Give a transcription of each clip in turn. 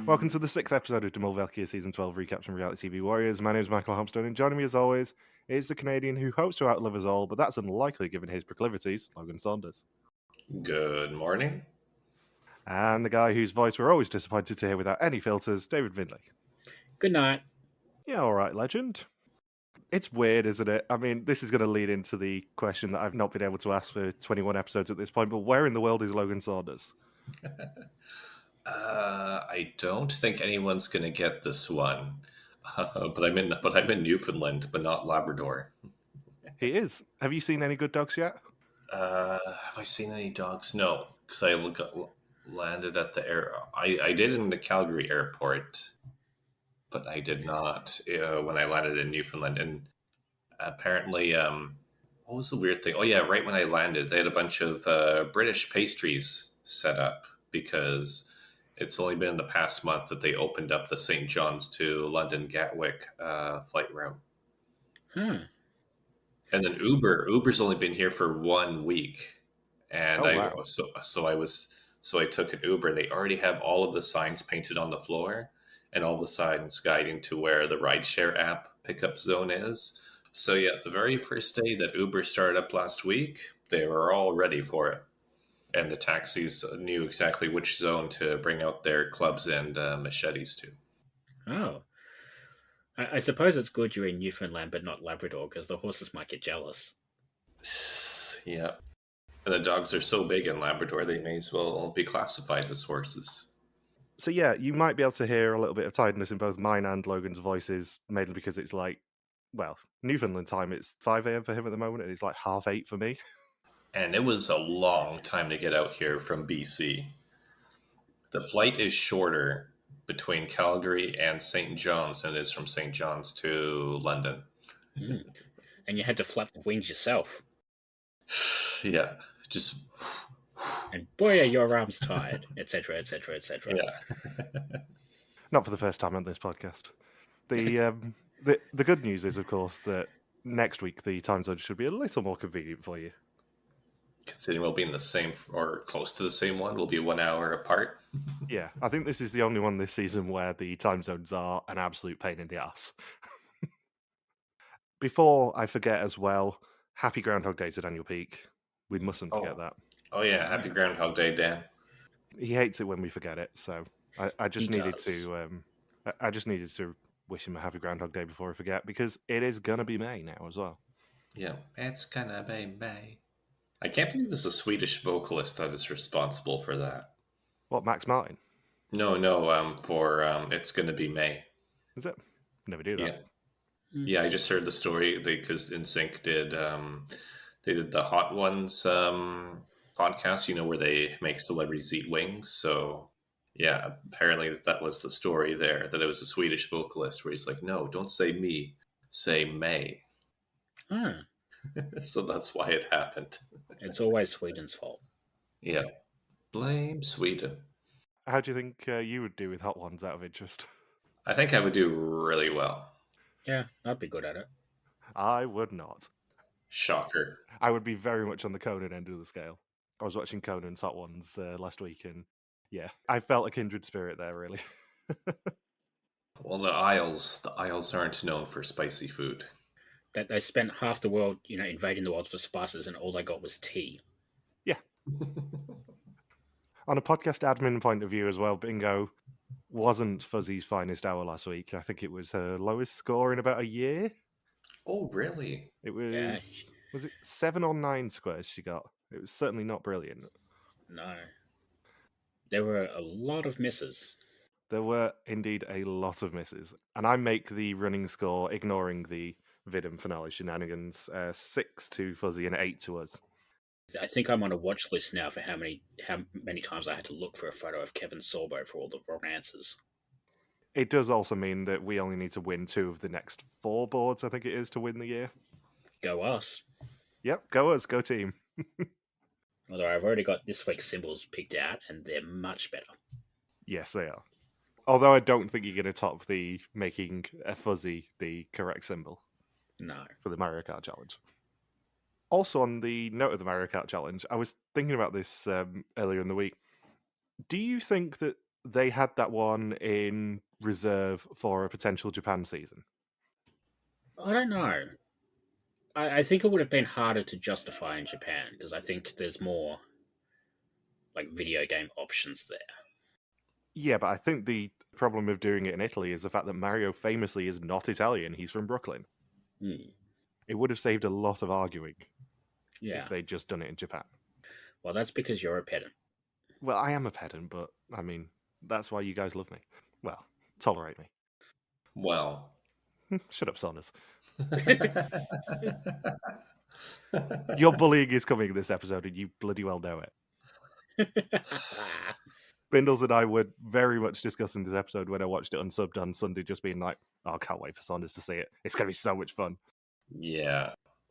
Welcome to the 6th episode of Mol België Season 12 Recaps from Reality TV Warriors. My name is Michael Harmstone, and joining me as always is the Canadian who hopes to outlive us all, but that's unlikely given his proclivities, Logan Saunders. Good morning. And the guy whose voice we're always disappointed to hear without any filters, David Vindley. Good night. Yeah, alright, legend. It's weird, isn't it? I mean, this is going to lead into the question that I've not been able to ask for 21 episodes at this point, but where in the world is Logan Saunders? I don't think anyone's going to get this one, but I'm in Newfoundland, but not Labrador. He is. Have you seen any good dogs yet? Have I seen any dogs? No, because I landed at the air. I did in the Calgary airport, but I did not when I landed in Newfoundland. And apparently, what was the weird thing? Oh yeah, right when I landed, they had a bunch of British pastries set up because it's only been in the past month that they opened up the St. John's to London Gatwick flight route. Hmm. And then Uber's only been here for 1 week, and wow. so I took an Uber, and they already have all of the signs painted on the floor, and all the signs guiding to where the rideshare app pickup zone is. So yeah, the very first day that Uber started up last week, they were all ready for it, and the taxis knew exactly which zone to bring out their clubs and machetes to. Oh. I suppose it's good you're in Newfoundland but not Labrador, because the horses might get jealous. Yeah. And the dogs are so big in Labrador, they may as well be classified as horses. So yeah, you might be able to hear a little bit of tiredness in both mine and Logan's voices, mainly because it's like, well, Newfoundland time, it's 5 a.m. for him at the moment, and it's like 8:30 for me. And it was a long time to get out here from BC. The flight is shorter between Calgary and St. John's than it is from St. John's to London. Mm. And you had to flap the wings yourself. Yeah, just... And boy, are your arms tired, etc., etc., etc. Yeah. Not for the first time on this podcast. The good news is, of course, that next week the time zone should be a little more convenient for you. Considering we'll be in the same, or close to the same one, we'll be 1 hour apart. Yeah, I think this is the only one this season where the time zones are an absolute pain in the ass. Before I forget as well, Happy Groundhog Day to Daniel Peake. We mustn't forget that. Oh yeah, Happy Groundhog Day, Dan. He hates it when we forget it, so I just needed to I just needed to wish him a Happy Groundhog Day before I forget, because it is gonna be May now as well. Yeah, it's gonna be May. I can't believe it's a Swedish vocalist that is responsible for that. What, Max Martin? No, for It's Gonna Be May. Is it? Never do that. Yeah, I just heard the story because NSYNC did they did the Hot Ones podcast, where they make celebrities eat wings. So yeah, apparently that was the story there, that it was a Swedish vocalist where he's like, no, don't say me, say May. Hmm. So that's why it happened. It's always Sweden's fault. Yeah. Blame Sweden. How do you think you would do with Hot Ones, out of interest? I think I would do really well. Yeah, I'd be good at it. I would not. Shocker. I would be very much on the Conan end of the scale. I was watching Conan's Hot Ones last week, and yeah, I felt a kindred spirit there, really. Well, the Isles aren't known for spicy food. That they spent half the world, invading the world for spices, and all they got was tea. Yeah. On a podcast admin point of view as well, Bingo wasn't Fuzzy's finest hour last week. I think it was her lowest score in about a year. Oh, really? It was... Was it 7 or 9 squares she got? It was certainly not brilliant. No. There were a lot of misses. There were indeed a lot of misses. And I make the running score, ignoring the Vidum finale shenanigans, 6 to Fuzzy and 8 to us. I think I'm on a watch list now for how many times I had to look for a photo of Kevin Sorbo for all the wrong answers. It does also mean that we only need to win 2 of the next 4 boards, I think it is, to win the year. Go us. Yep, go us, go team. Although I've already got this week's symbols picked out, and they're much better. Yes, they are. Although I don't think you're going to top the making a Fuzzy the correct symbol. No. For the Mario Kart Challenge. Also, on the note of the Mario Kart Challenge, I was thinking about this earlier in the week. Do you think that They had that one in reserve for a potential Japan season. I don't know. I think it would have been harder to justify in Japan because I think there's more like video game options there. Yeah, but I think the problem with doing it in Italy is the fact that Mario famously is not Italian. He's from Brooklyn. Hmm. It would have saved a lot of arguing Yeah. if they'd just done it in Japan. Well, that's because you're a pedant. Well, I am a pedant, but I mean, that's why you guys love me. Well, tolerate me. Well. Shut up, Saunders. Your bullying is coming in this episode, and you bloody well know it. Bindles and I were very much discussing this episode when I watched it unsubbed on Sunday, just being like, oh, I can't wait for Saunders to see it. It's going to be so much fun. Yeah,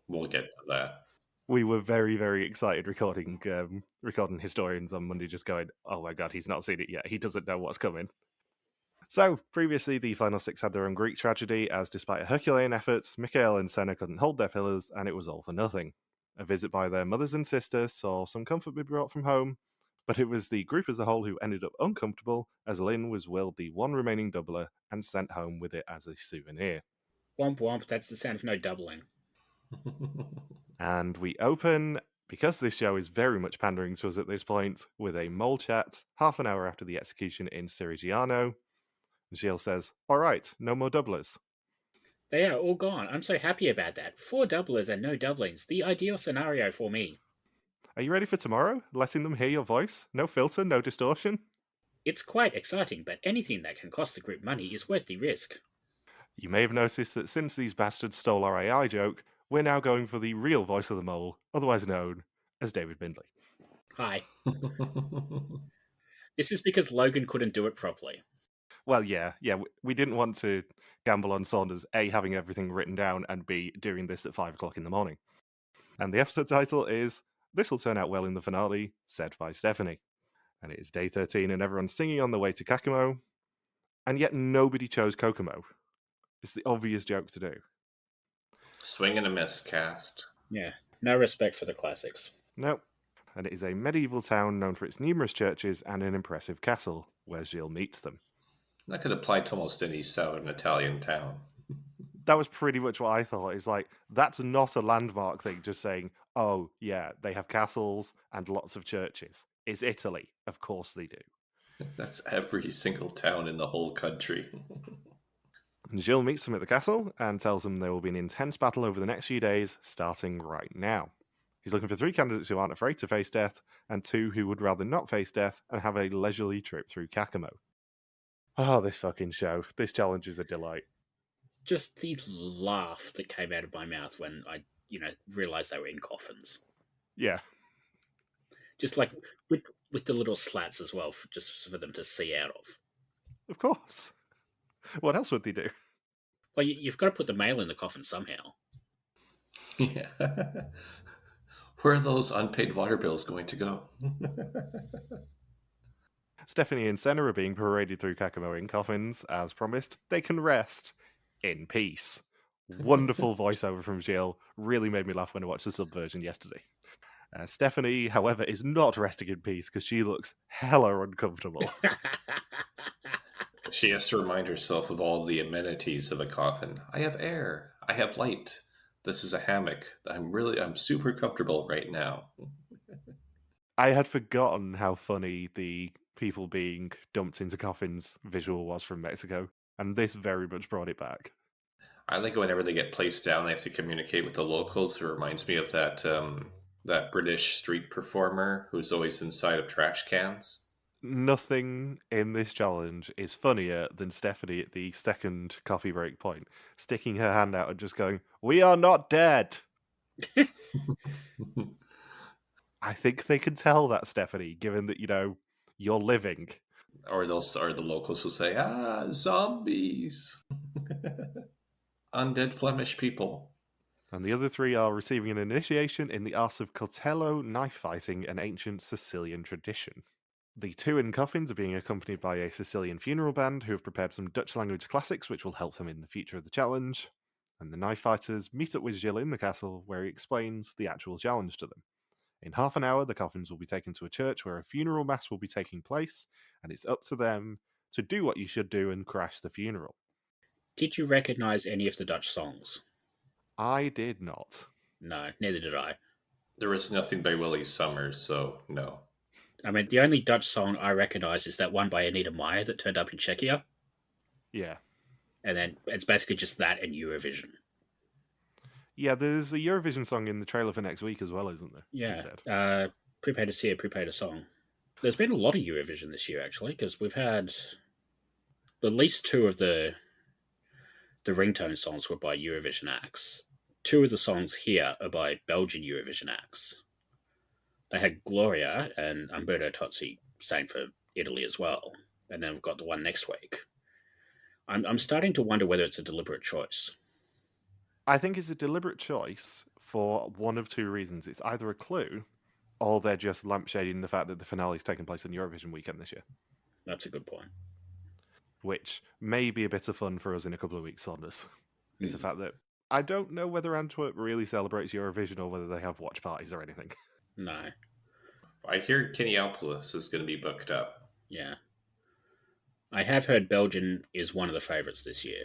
we'll get to that. We were very, very excited recording Historians on Monday, just going, oh my god, he's not seen it yet. He doesn't know what's coming. So, previously, the final six had their own Greek tragedy, as despite a Herculean effort, Mikhail and Senne couldn't hold their pillars, and it was all for nothing. A visit by their mothers and sisters saw some comfort be brought from home, but it was the group as a whole who ended up uncomfortable, as Lynn was willed the one remaining doubler and sent home with it as a souvenir. Womp womp, that's the sound of no doubling. And we open, because this show is very much pandering to us at this point, with a mole chat half an hour after the execution in Sirigiano. Gilles says, all right, no more doublers. They are all gone. I'm so happy about that. 4 doublers and no doublings. The ideal scenario for me. Are you ready for tomorrow? Letting them hear your voice? No filter, no distortion? It's quite exciting, but anything that can cost the group money is worth the risk. You may have noticed that since these bastards stole our AI joke, we're now going for the real voice of the mole, otherwise known as David Bindley. Hi. This is because Logan couldn't do it properly. Well, yeah, we didn't want to gamble on Saunders, A, having everything written down, and B, doing this at 5 o'clock in the morning. And the episode title is This Will Turn Out Well in the Finale, said by Stéphanie. And it is day 13 and everyone's singing on the way to Kakumo, and yet nobody chose Kokomo. It's the obvious joke to do. Swing and a miss cast. Yeah, no respect for the classics. Nope. And it is a medieval town known for its numerous churches and an impressive castle, where Gilles meets them. That could apply to almost any southern Italian town. That was pretty much what I thought. It's like, that's not a landmark thing, just saying, oh, yeah, they have castles and lots of churches. It's Italy. Of course they do. That's every single town in the whole country. Gilles meets them at the castle and tells them there will be an intense battle over the next few days, starting right now. He's looking for 3 candidates who aren't afraid to face death, and 2 who would rather not face death and have a leisurely trip through Kakumo. Oh, this fucking show. This challenge is a delight. Just the laugh that came out of my mouth when I, realised they were in coffins. Yeah. Just like with the little slats as well, just for them to see out of. Of course. What else would they do? Well, you've got to put the mail in the coffin somehow. Yeah. Where are those unpaid water bills going to go? Stéphanie and Senne are being paraded through Kakumo in coffins. As promised, they can rest in peace. Wonderful voiceover from Gilles. Really made me laugh when I watched the sub version yesterday. Stéphanie, however, is not resting in peace because she looks hella uncomfortable. She has to remind herself of all the amenities of a coffin. I have air. I have light. This is a hammock. I'm super comfortable right now. I had forgotten how funny the people being dumped into coffins visual was from Mexico, and this very much brought it back. I like it whenever they get placed down, they have to communicate with the locals. It reminds me of that British street performer who's always inside of trash cans. Nothing in this challenge is funnier than Stéphanie at the second coffee break point, sticking her hand out and just going, "We are not dead." I think they can tell that, Stéphanie, given that, you're living. Or the locals will say, zombies. Undead Flemish people. And the other 3 are receiving an initiation in the art of coltello knife fighting, an ancient Sicilian tradition. The 2 in coffins are being accompanied by a Sicilian funeral band who have prepared some Dutch language classics which will help them in the future of the challenge. And the knife fighters meet up with Gilles in the castle where he explains the actual challenge to them. In half an hour, the coffins will be taken to a church where a funeral mass will be taking place, and it's up to them to do what you should do and crash the funeral. Did you recognise any of the Dutch songs? I did not. No, neither did I. There was nothing by Willie Summers, so no. I mean, the only Dutch song I recognise is that one by Anita Meyer that turned up in Czechia. Yeah. And then it's basically just that and Eurovision. Yeah, there's a Eurovision song in the trailer for next week as well, isn't there? Yeah. Prepare to see a Prepare to song. There's been a lot of Eurovision this year, actually, because we've had at least 2 of the ringtone songs were by Eurovision acts. 2 of the songs here are by Belgian Eurovision acts. They had Gloria and Umberto Tozzi sang for Italy as well. And then we've got the one next week. I'm starting to wonder whether it's a deliberate choice. I think it's a deliberate choice for one of 2 reasons. It's either a clue, or they're just lampshading the fact that the finale is taking place on Eurovision weekend this year. That's a good point. Which may be a bit of fun for us in a couple of weeks on us. Is the fact that I don't know whether Antwerp really celebrates Eurovision or whether they have watch parties or anything. No. I hear Kenyapolis is going to be booked up. Yeah. I have heard Belgium is one of the favourites this year.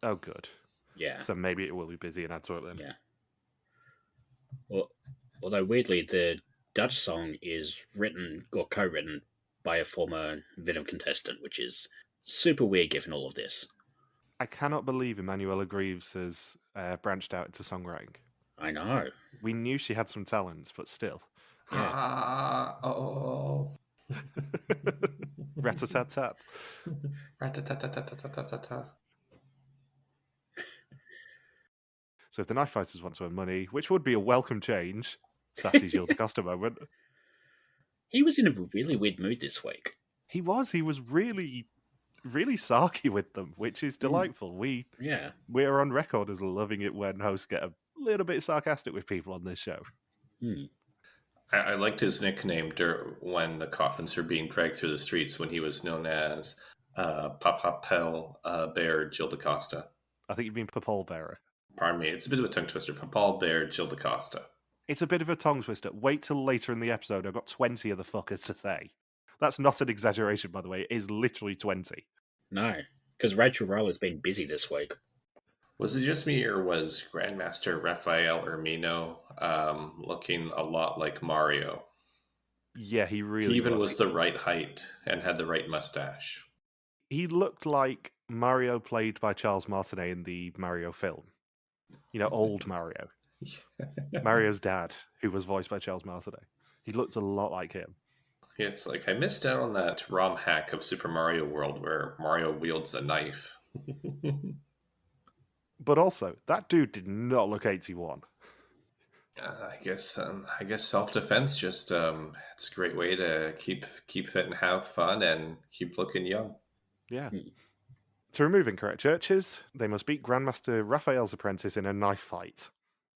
Oh, good. Yeah. So maybe it will be busy in Antwerp then. Yeah. Well, although weirdly, the Dutch song is written or co-written by a former Venom contestant, which is super weird given all of this. I cannot believe Emanuela Greaves has branched out into songwriting. I know. We knew she had some talent, but still. Yeah. Rat-a-tat-tat. Rat-a-tat-tat-tat-tat-tat-tat. So if the knife fighters want to earn money, which would be a welcome change, sassy Gilles DaCosta moment. He was in a really weird mood this week. He was really, really sarky with them, which is delightful. We're on record as loving it when hosts get a little bit sarcastic with people on this show. I liked his nickname when the coffins were being dragged through the streets, when he was known as Papapel Bear Gilles DaCosta. I think you mean Papal Bearer. Pardon me, it's a bit of a tongue twister. Papal Bear Gilles DaCosta. It's a bit of a tongue twister. Wait till later in the episode. I've got 20 of the fuckers to say. That's not an exaggeration, by the way. It is literally 20. No, because Rachel Roll been busy this week. Was it just me, or was Grandmaster Rafael Ermino looking a lot like Mario? Yeah, he really He even was the right height and had the right mustache. He looked like Mario played by Charles Martinet in the Mario film. You know, old Mario. Mario's dad, who was voiced by Charles Martinet. He looked a lot like him. Yeah, it's like I missed out on that ROM hack of Super Mario World where Mario wields a knife. But also, that dude did not look 81. I guess self-defense just it's a great way to keep fit and have fun and keep looking young. Yeah. To remove incorrect churches, they must beat Grandmaster Raphael's apprentice in a knife fight.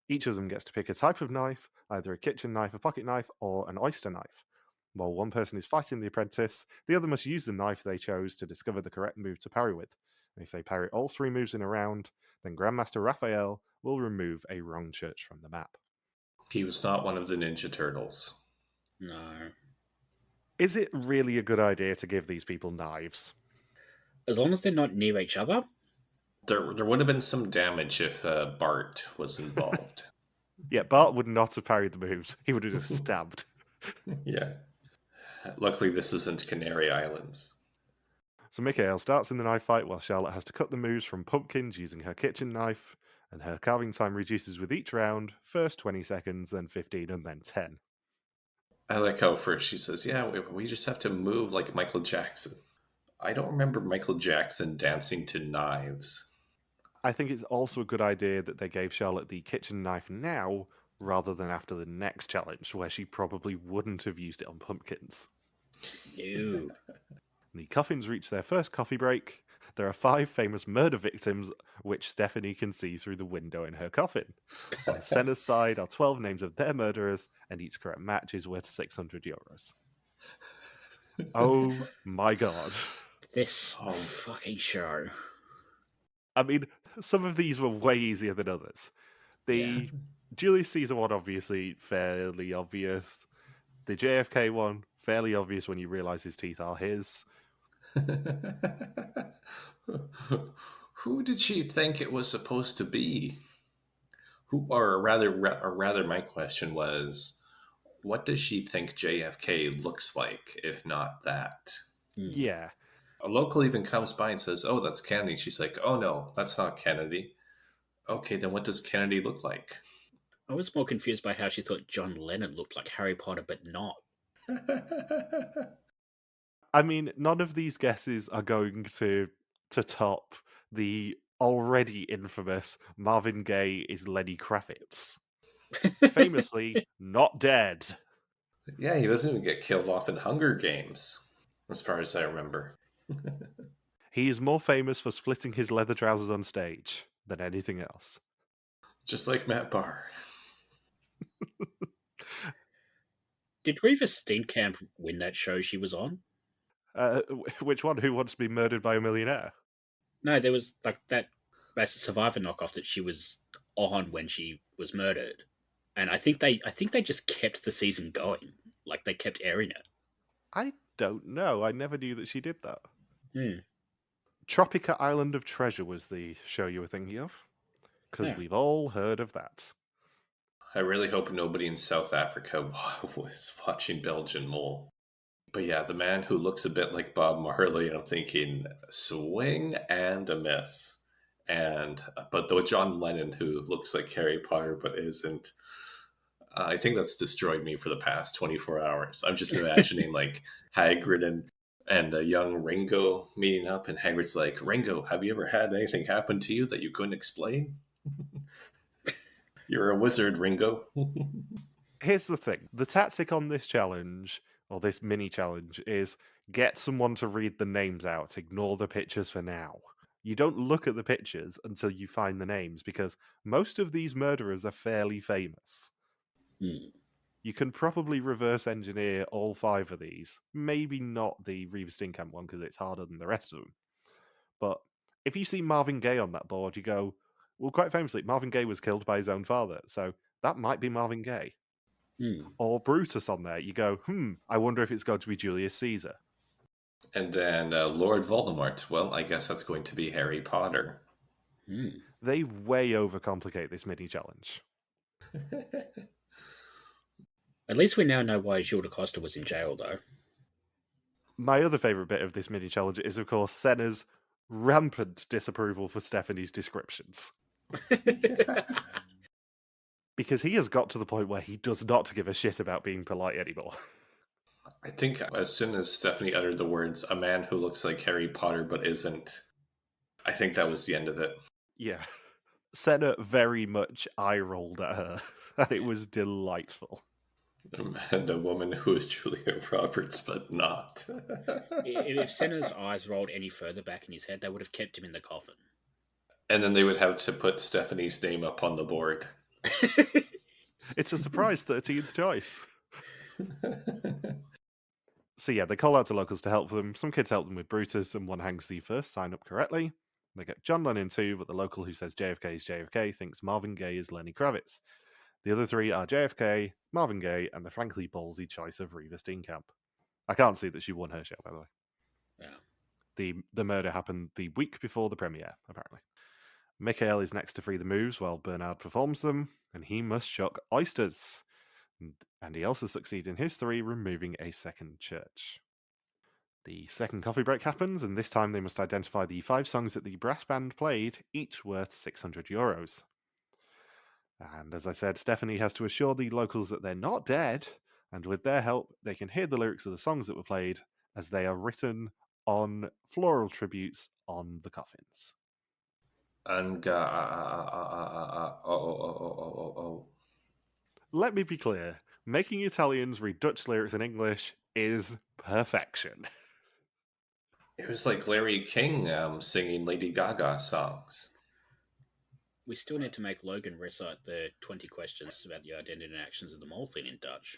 Each of them gets to pick a type of knife, either a kitchen knife, a pocket knife, or an oyster knife. While one person is fighting the apprentice, the other must use the knife they chose to discover the correct move to parry with. And if they parry all 3 moves in a round, then Grandmaster Raphael will remove a wrong church from the map. He was not one of the Ninja Turtles. No. Is it really a good idea to give these people knives? As long as they're not near each other. There would have been some damage if Bart was involved. Yeah, Bart would not have parried the moves. He would have just stabbed. Yeah. Luckily, this isn't Canary Islands. So Michael starts in the knife fight while Charlotte has to cut the moves from pumpkins using her kitchen knife, and her carving time reduces with each round, first 20 seconds, then 15, and then 10. I like how first she says, yeah, we just have to move like Michael Jackson. I don't remember Michael Jackson dancing to knives. I think it's also a good idea that they gave Charlotte the kitchen knife now, rather than after the next challenge, where she probably wouldn't have used it on pumpkins. Ew. The coffins reach their first coffee break. There are 5 famous murder victims, which Stephanie can see through the window in her coffin. On Senna's side are 12 names of their murderers, and each correct match is worth €600. Oh my god. This fucking show. I mean, some of these were way easier than others. The Julius Caesar one, obviously, fairly obvious. The JFK one, fairly obvious when you realise his teeth are his. Who did she think it was supposed to be? Or rather, my question was, what does she think JFK looks like, if not that? Yeah. A local even comes by and says, "Oh, that's Kennedy." She's like, "Oh no, that's not Kennedy." Okay, then what does Kennedy look like? I was more confused by how she thought John Lennon looked like Harry Potter, but not. I mean, none of these guesses are going to top the already infamous Marvin Gaye is Lenny Kravitz. Famously, not dead. Yeah, he doesn't even get killed off in Hunger Games, as far as I remember. He is more famous for splitting his leather trousers on stage than anything else. Just like Matt Barr. Did Reva Steenkamp win that show she was on? Which one? Who Wants to Be Murdered by a Millionaire? No, there was like that Survivor knockoff that she was on when she was murdered, and I think they just kept the season going. Like they kept airing it. I don't know. I never knew that she did that. Hmm. Tropica Island of Treasure was the show you were thinking of, because Yeah. we've all heard of that. I really hope nobody in South Africa was watching Belgian Mole. But yeah, the man who looks a bit like Bob Marley, and I'm thinking swing and a miss. But though John Lennon, who looks like Harry Potter but isn't, I think that's destroyed me for the past 24 hours. I'm just imagining like Hagrid and a young Ringo meeting up, and Hagrid's like, "Ringo, have you ever had anything happen to you that you couldn't explain? You're a wizard, Ringo." Here's the thing. The tactic on this challenge, or this mini challenge, is get someone to read the names out. Ignore the pictures for now. You don't look at the pictures until you find the names, because most of these murderers are fairly famous. You can probably reverse engineer all 5 of these. Maybe not the Reva Steenkamp one, because it's harder than the rest of them. But if you see Marvin Gaye on that board, you go, well, quite famously, Marvin Gaye was killed by his own father, so that might be Marvin Gaye. Or Brutus on there, you go, I wonder if it's going to be Julius Caesar. And then Lord Voldemort. Well, I guess that's going to be Harry Potter. They way overcomplicate this mini challenge. At least we now know why Gilles Costa was in jail, though. My other favourite bit of this mini challenge is, of course, Senna's rampant disapproval for Stephanie's descriptions. Because he has got to the point where he does not give a shit about being polite anymore. I think as soon as Stephanie uttered the words, "a man who looks like Harry Potter but isn't," I think that was the end of it. Yeah. Senna very much eye-rolled at her, and it was delightful. And a woman who is Julia Roberts but not. If Senna's eyes rolled any further back in his head, they would have kept him in the coffin. And then they would have to put Stephanie's name up on the board. It's a surprise 13th choice. So yeah, they call out to locals to help them. Some kids help them with Brutus, and one hangs the first sign up correctly. They get John Lennon too, but the local who says JFK is JFK thinks Marvin Gaye is Lenny Kravitz. The other 3 are JFK, Marvin Gaye, and the frankly ballsy choice of Reva Steenkamp. I can't see that she won her show, by the way. Yeah. The murder happened the week before the premiere, apparently. Michael is next to free the moves while Bernard performs them, and he must shock oysters. And he also succeeds in his 3, removing a second church. The second coffee break happens, and this time they must identify the 5 songs that the brass band played, each worth €600. And as I said, Stephanie has to assure the locals that they're not dead, and with their help, they can hear the lyrics of the songs that were played as they are written on floral tributes on the coffins. Let me be clear, making Italians read Dutch lyrics in English is perfection. It was like Larry King singing Lady Gaga songs. We still need to make Logan recite the 20 questions about the identity and actions of the mole thing in Dutch.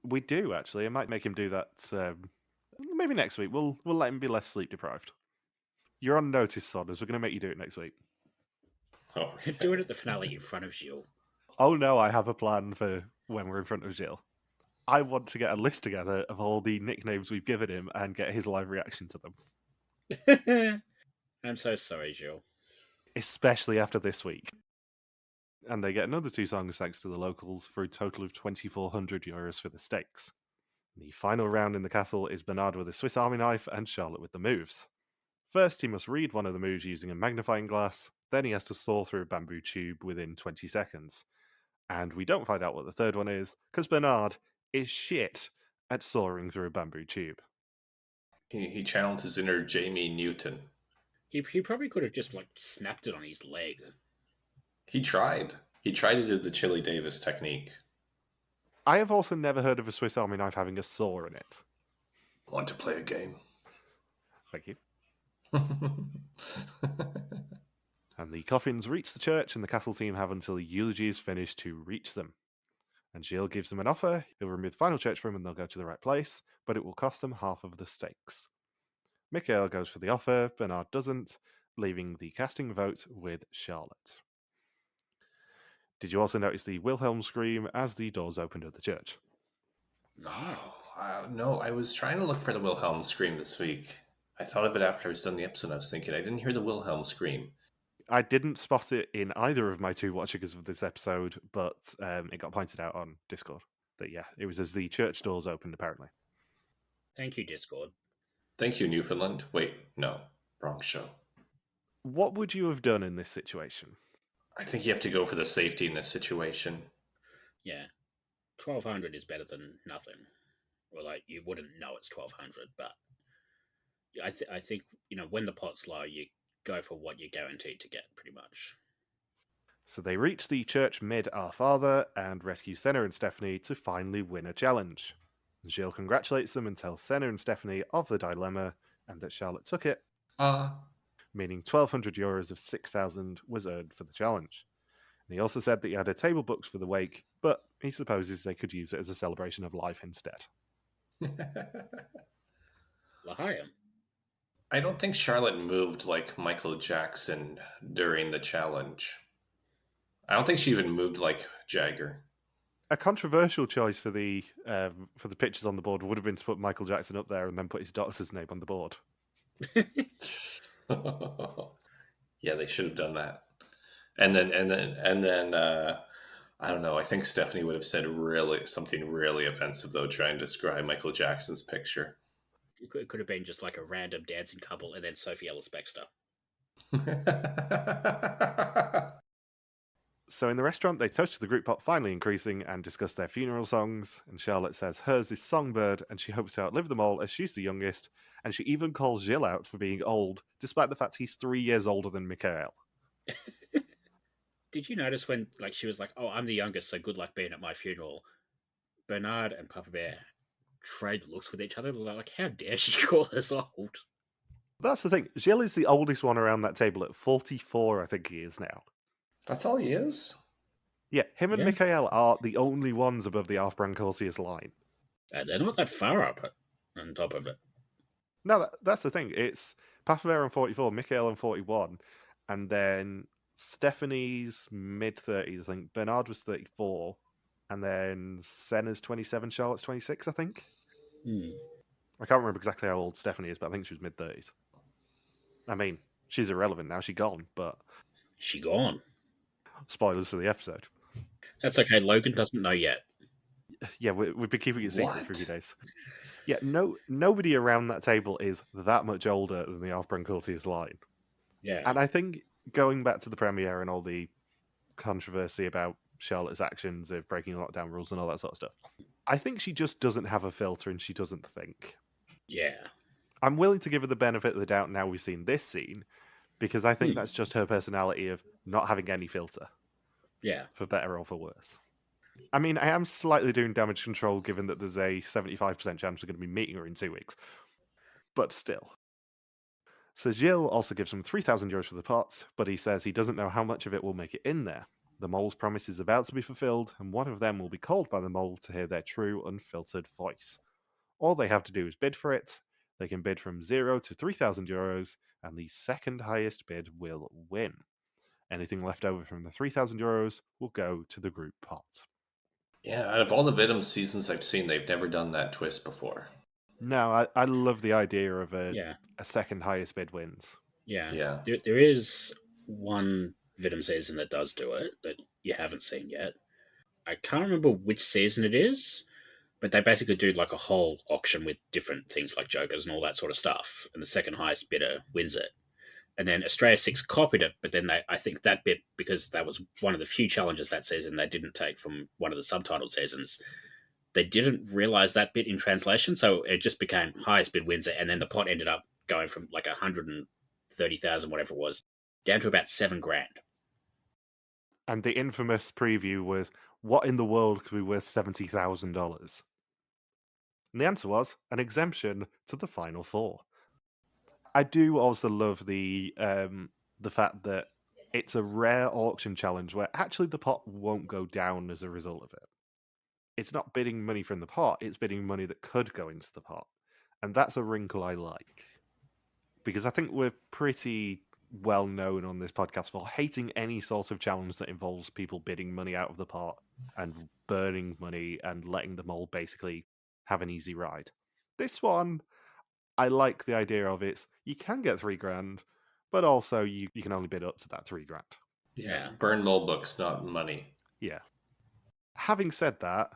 We do, actually. I might make him do that maybe next week. We'll let him be less sleep deprived. You're on notice, Sodders. We're going to make you do it next week. Oh, okay. Do it at the finale in front of Gilles. Oh no, I have a plan for when we're in front of Gilles. I want to get a list together of all the nicknames we've given him and get his live reaction to them. I'm so sorry, Gilles. Especially after this week. And they get another 2 songs thanks to the locals for a total of €2,400 for the stakes. The final round in the castle is Bernard with a Swiss Army knife and Charlotte with the moves. First, he must read one of the moves using a magnifying glass, then he has to saw through a bamboo tube within 20 seconds. And we don't find out what the third one is, because Bernard is shit at sawing through a bamboo tube. He channeled his inner Jamie Newton. He probably could have just snapped it on his leg. He tried. He tried to do the Chili Davis technique. I have also never heard of a Swiss Army knife having a saw in it. Want to play a game? Thank you. And the coffins reach the church, and the castle team have until the eulogy is finished to reach them. And Gilles gives them an offer. He'll remove the final church from them and they'll go to the right place, but it will cost them half of the stakes. Michael goes for the offer, Bernard doesn't, leaving the casting vote with Charlotte. Did you also notice the Wilhelm scream as the doors opened at the church? No, I was trying to look for the Wilhelm scream this week. I thought of it after I was done the episode. I was thinking, I didn't hear the Wilhelm scream. I didn't spot it in either of my 2 watchers of this episode, but it got pointed out on Discord that, yeah, it was as the church doors opened, apparently. Thank you, Discord. Thank you, Newfoundland. Wait, no, wrong show. What would you have done in this situation? I think you have to go for the safety in this situation. Yeah. 1,200 is better than nothing. Or, you wouldn't know it's 1,200, but I think, when the pot's low, you go for what you're guaranteed to get, pretty much. So they reach the church mid Our Father and rescue Senne and Stéphanie to finally win a challenge. Gilles congratulates them and tells Senne and Stéphanie of the dilemma and that Charlotte took it, meaning €1,200 of 6,000 was earned for the challenge. And he also said that he had a table booked for the wake, but he supposes they could use it as a celebration of life instead. L'Chaim. I don't think Charlotte moved like Michael Jackson during the challenge. I don't think she even moved like Jagger. A controversial choice for the pictures on the board would have been to put Michael Jackson up there and then put his doctor's name on the board. Yeah, they should have done that. And then I don't know. I think Stephanie would have said something really offensive though, trying to describe Michael Jackson's picture. It could have been just a random dancing couple and then Sophie Ellis-Bextor. So in the restaurant, they toast to the group pot finally increasing and discuss their funeral songs. And Charlotte says hers is Songbird, and she hopes to outlive them all as she's the youngest. And she even calls Gilles out for being old, despite the fact he's 3 years older than Michael. Did you notice when she was like, "Oh, I'm the youngest, so good luck being at my funeral"? Bernard and Papa Bear trade looks with each other. They're like, how dare she call us old? That's the thing. Gilles is the oldest one around that table at 44, I think he is now. That's all he is? Yeah, him and Michael are the only ones above the Arthbran Courtiers line. They're not that far up on top of it. No, that's the thing. It's Papa Bear on 44, Michael on 41, and then Stephanie's mid-30s, I think. Bernard was 34, and then Senna's 27, Charlotte's 26, I think. I can't remember exactly how old Stéphanie is, but I think she was mid-30s. I mean, she's irrelevant now. She's gone, but... She gone. Spoilers for the episode. That's okay. Logan doesn't know yet. Yeah, we've been keeping it secret for a few days. Yeah, nobody around that table is that much older than the Arthbran Courtiers line. Yeah. And I think going back to the premiere and all the controversy about Charlotte's actions of breaking lockdown rules and all that sort of stuff, I think she just doesn't have a filter and she doesn't think. Yeah. I'm willing to give her the benefit of the doubt now we've seen this scene, because I think that's just her personality of not having any filter. Yeah. For better or for worse. I mean, I am slightly doing damage control given that there's a 75% chance we're going to be meeting her in 2 weeks. But still. So Gilles also gives him €3,000 for the pot, but he says he doesn't know how much of it will make it in there. The mole's promise is about to be fulfilled, and one of them will be called by the mole to hear their true, unfiltered voice. All they have to do is bid for it. They can bid from €0 to €3,000, and the second highest bid will win. Anything left over from the €3,000 will go to the group pot. Yeah, out of all the Venom seasons I've seen, they've never done that twist before. No, I love the idea of Yeah. a second highest bid wins. Yeah. Yeah. There is one Venom season that does do it that you haven't seen yet. I can't remember which season it is, but they basically do like a whole auction with different things like jokers and all that sort of stuff, and the second highest bidder wins it. And then Australia 6 copied it, but then I think that bit, because that was one of the few challenges that season they didn't take from one of the subtitled seasons, they didn't realize that bit in translation, so it just became highest bid wins it, and then the pot ended up going from like 130,000, whatever it was, down to about $7,000. And the infamous preview was, what in the world could be worth $70,000? And the answer was an exemption to the final four. I do also love the fact that it's a rare auction challenge where actually the pot won't go down as a result of it. It's not bidding money from the pot, it's bidding money that could go into the pot. And that's a wrinkle I like. Because I think we're pretty well known on this podcast for hating any sort of challenge that involves people bidding money out of the pot and burning money and letting them all basically have an easy ride. This one, I like the idea of it's you can get $3,000, but also you can only bid up to that $3,000. Yeah. Burn Mol books, not money. Yeah. Having said that,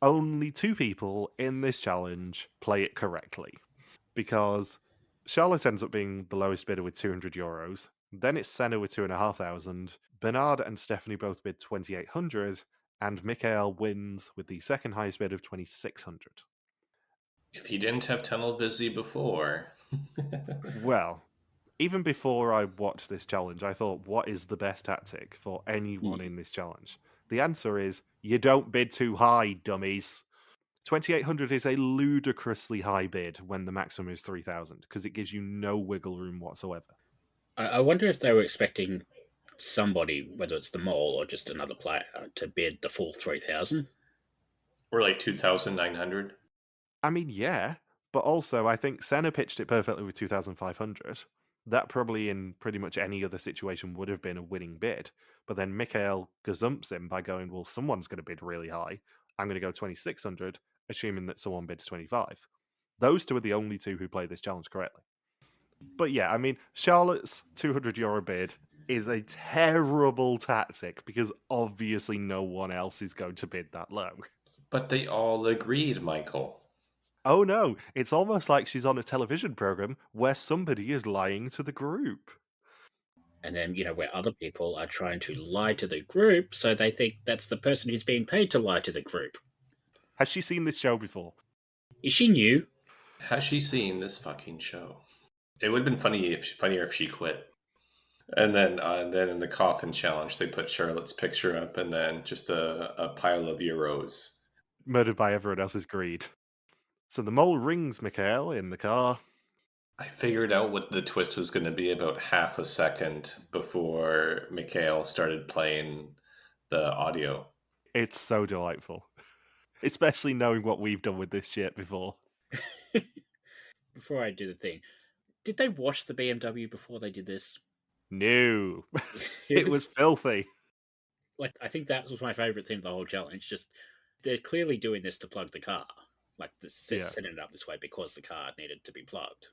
only 2 people in this challenge play it correctly. Because Charlotte ends up being the lowest bidder with €200. Then it's Senne with 2,500. Bernard and Stephanie both bid 2,800, and Michael wins with the second highest bid of 2,600. If you didn't have tunnel visi before. Well, even before I watched this challenge, I thought, what is the best tactic for anyone in this challenge? The answer is, you don't bid too high, dummies. 2,800 is a ludicrously high bid when the maximum is 3,000 because it gives you no wiggle room whatsoever. I wonder if they were expecting somebody, whether it's the Mole or just another player, to bid the full 3,000. Or like 2,900. I mean, yeah, but also I think Senna pitched it perfectly with 2,500. That probably in pretty much any other situation would have been a winning bid. But then Mikhail gazumps him by going, well, someone's going to bid really high. I'm going to go 2,600, assuming that someone bids 25. Those 2 are the only 2 who play this challenge correctly. But yeah, I mean, Charlotte's €200 bid is a terrible tactic because obviously no one else is going to bid that low. But they all agreed, Michael. Oh no, it's almost like she's on a television program where somebody is lying to the group. And then, where other people are trying to lie to the group, so they think that's the person who's being paid to lie to the group. Has she seen this show before? Is she new? Has she seen this fucking show? It would have been funnier if she quit. And then in the coffin challenge, they put Charlotte's picture up and then just a pile of euros. Murdered by everyone else's greed. So the mole rings Mikhail in the car. I figured out what the twist was going to be about half a second before Mikhail started playing the audio. It's so delightful. Especially knowing what we've done with this shit before. Before I do the thing, did they wash the BMW before they did this? No. It was filthy. Like, I think that was my favourite thing of the whole challenge. Just, they're clearly doing this to plug the car. Like, setting it up this way because the car needed to be plugged.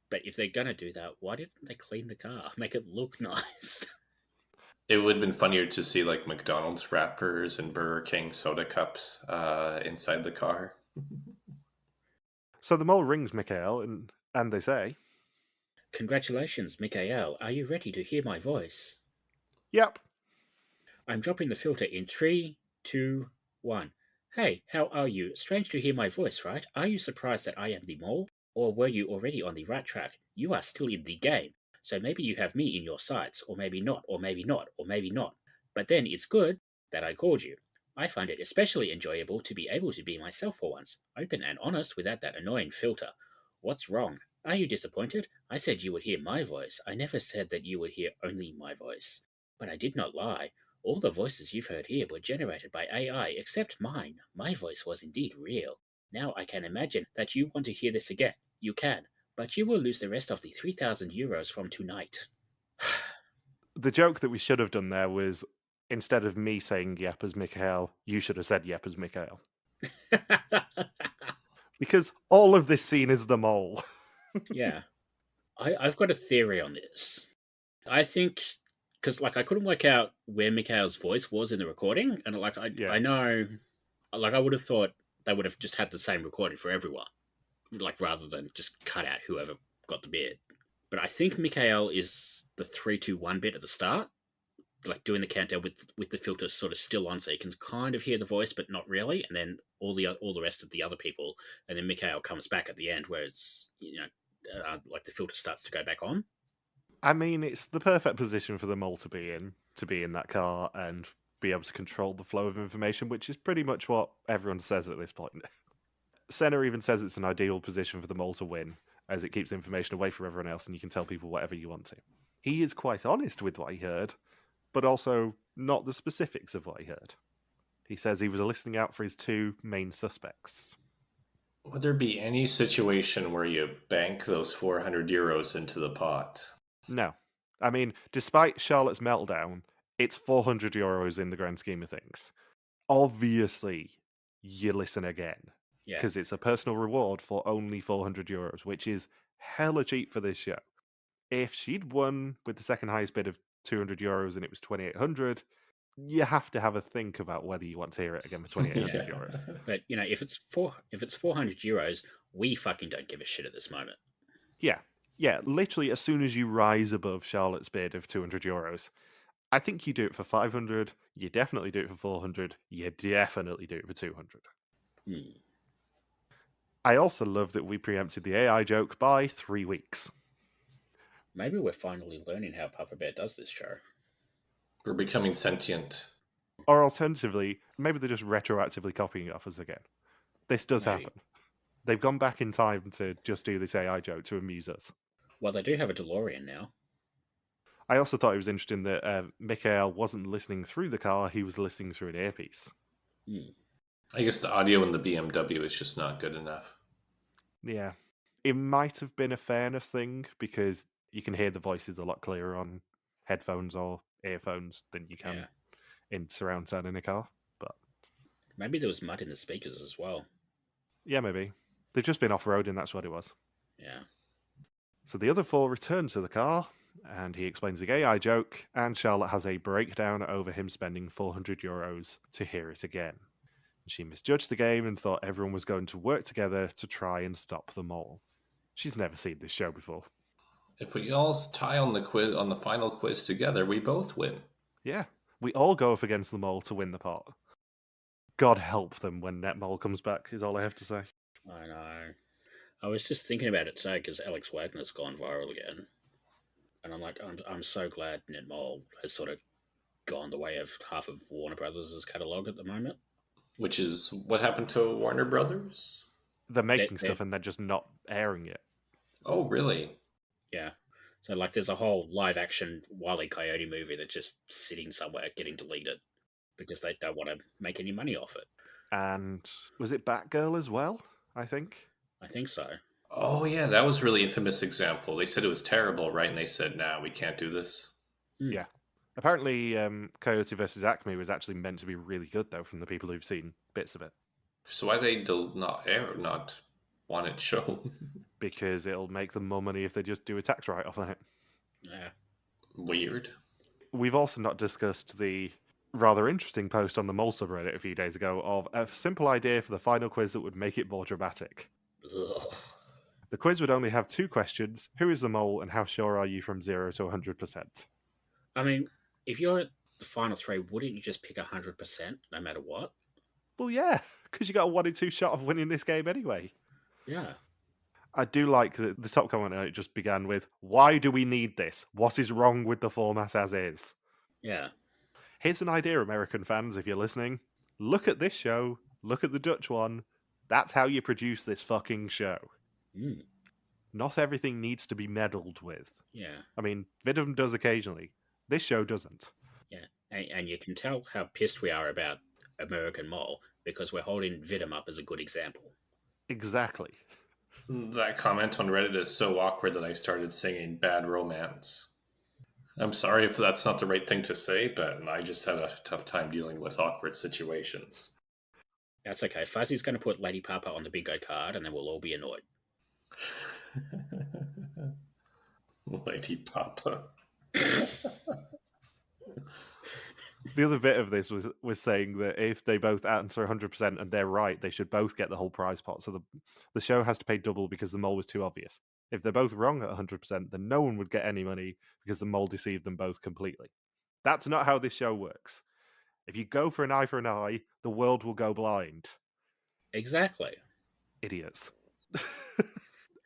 But if they're going to do that, why didn't they clean the car? Make it look nice. It would have been funnier to see like McDonald's wrappers and Burger King soda cups inside the car. So the mole rings Mikhail and they say, Congratulations, Mikhail. Are you ready to hear my voice? Yep. I'm dropping the filter in 3, 2, 1. Hey, how are you? Strange to hear my voice, right? Are you surprised that I am the mole? Or were you already on the right track? You are still in the game. So maybe you have me in your sights, or maybe not, or maybe not, or maybe not. But then it's good that I called you. I find it especially enjoyable to be able to be myself for once, open and honest without that annoying filter. What's wrong? Are you disappointed? I said you would hear my voice. I never said that you would hear only my voice. But I did not lie. All the voices you've heard here were generated by AI except mine. My voice was indeed real. Now I can imagine that you want to hear this again. You can, but you will lose the rest of the €3,000 from tonight. The joke that we should have done there was, instead of me saying yep as Mikhail, you should have said yep as Mikhail. Because all of this scene is the mole. Yeah. I've got a theory on this. I think, because like I couldn't work out where Mikhail's voice was in the recording, and like I know, like I would have thought they would have just had the same recording for everyone, like rather than just cut out whoever got the bit. But I think Mikhail is the 3-2-1 bit at the start, like doing the countdown with the filter sort of still on, so you can kind of hear the voice, but not really. And then all the rest of the other people, and then Mikhail comes back at the end, where it's like the filter starts to go back on. I mean, it's the perfect position for the mole to be in that car and be able to control the flow of information, which is pretty much what everyone says at this point. Senne even says it's an ideal position for the mole to win, as it keeps information away from everyone else and you can tell people whatever you want to. He is quite honest with what he heard, but also not the specifics of what he heard. He says he was listening out for his two main suspects. Would there be any situation where you bank those 400 euros into the pot? No. I mean, despite Charlotte's meltdown, it's 400 euros in the grand scheme of things. Obviously, you listen again. Because it's a personal reward for only 400 euros, which is hella cheap for this show. If she'd won with the second highest bid of 200 euros and it was 2,800, you have to have a think about whether you want to hear it again for 2,800 euros. But if it's 400 euros, we fucking don't give a shit at this moment. Yeah, literally as soon as you rise above Charlotte's bid of 200 euros, I think you do it for 500, you definitely do it for 400, you definitely do it for 200. I also love that we preempted the AI joke by 3 weeks. Maybe we're finally learning how Puffer Bear does this show. We're becoming sentient. Or alternatively, maybe they're just retroactively copying it off us again. This does happen. They've gone back in time to just do this AI joke to amuse us. Well, they do have a DeLorean now. I also thought it was interesting that Mikhail wasn't listening through the car, he was listening through an earpiece. I guess the audio in the BMW is just not good enough. Yeah. It might have been a fairness thing, because you can hear the voices a lot clearer on headphones or earphones than you can in surround sound in a car. But maybe there was mud in the speakers as well. Yeah, maybe. They've just been off-roading, that's what it was. Yeah. So the other four return to the car, and he explains the AI joke, and Charlotte has a breakdown over him spending 400 euros to hear it again. She misjudged the game and thought everyone was going to work together to try and stop the mole. She's never seen this show before. If we all tie on the final quiz together, we both win. Yeah, we all go up against the mole to win the pot. God help them when NetMol comes back, is all I have to say. I know. I was just thinking about it today because Alex Wagner's gone viral again. And I'm like, I'm so glad NetMol has sort of gone the way of half of Warner Brothers' catalogue at the moment. Which is what happened to Warner Brothers? They're making stuff and they're just not airing it. Oh, really? Yeah. So, like, there's a whole live-action Wile E. Coyote movie that's just sitting somewhere getting deleted because they don't want to make any money off it. And was it Batgirl as well, I think? I think so. Oh, yeah, that was a really infamous example. They said it was terrible, right? And they said, nah, we can't do this. Yeah. Apparently, Coyote vs. Acme was actually meant to be really good, though, from the people who've seen bits of it. So why they not want it shown? Because it'll make them more money if they just do a tax write-off on it. Yeah. Weird. We've also not discussed the rather interesting post on the Mole subreddit a few days ago of a simple idea for the final quiz that would make it more dramatic. Ugh. The quiz would only have 2 questions. Who is the mole and how sure are you from 0 to 100%? I mean, if you're at the final 3, wouldn't you just pick 100% no matter what? Well, yeah, because you got a 1 in 2 shot of winning this game anyway. Yeah. I do like that the top comment on it just began with, why do we need this? What is wrong with the format as is? Yeah. Here's an idea, American fans, if you're listening. Look at this show. Look at the Dutch one. That's how you produce this fucking show. Not everything needs to be meddled with. Yeah. I mean, Vidum does occasionally. This show doesn't. Yeah. And you can tell how pissed we are about American Mole because we're holding Vidum up as a good example. Exactly. That comment on Reddit is so awkward that I started singing Bad Romance. I'm sorry if that's not the right thing to say, but I just had a tough time dealing with awkward situations. That's okay. Fuzzy's going to put Lady Papa on the bingo card, and then we'll all be annoyed. Lady Papa. The other bit of this was saying that if they both answer 100% and they're right, they should both get the whole prize pot. So the show has to pay double because the mole was too obvious. If they're both wrong at 100%, then no one would get any money because the mole deceived them both completely. That's not how this show works. If you go for an eye, the world will go blind. Exactly. Idiots.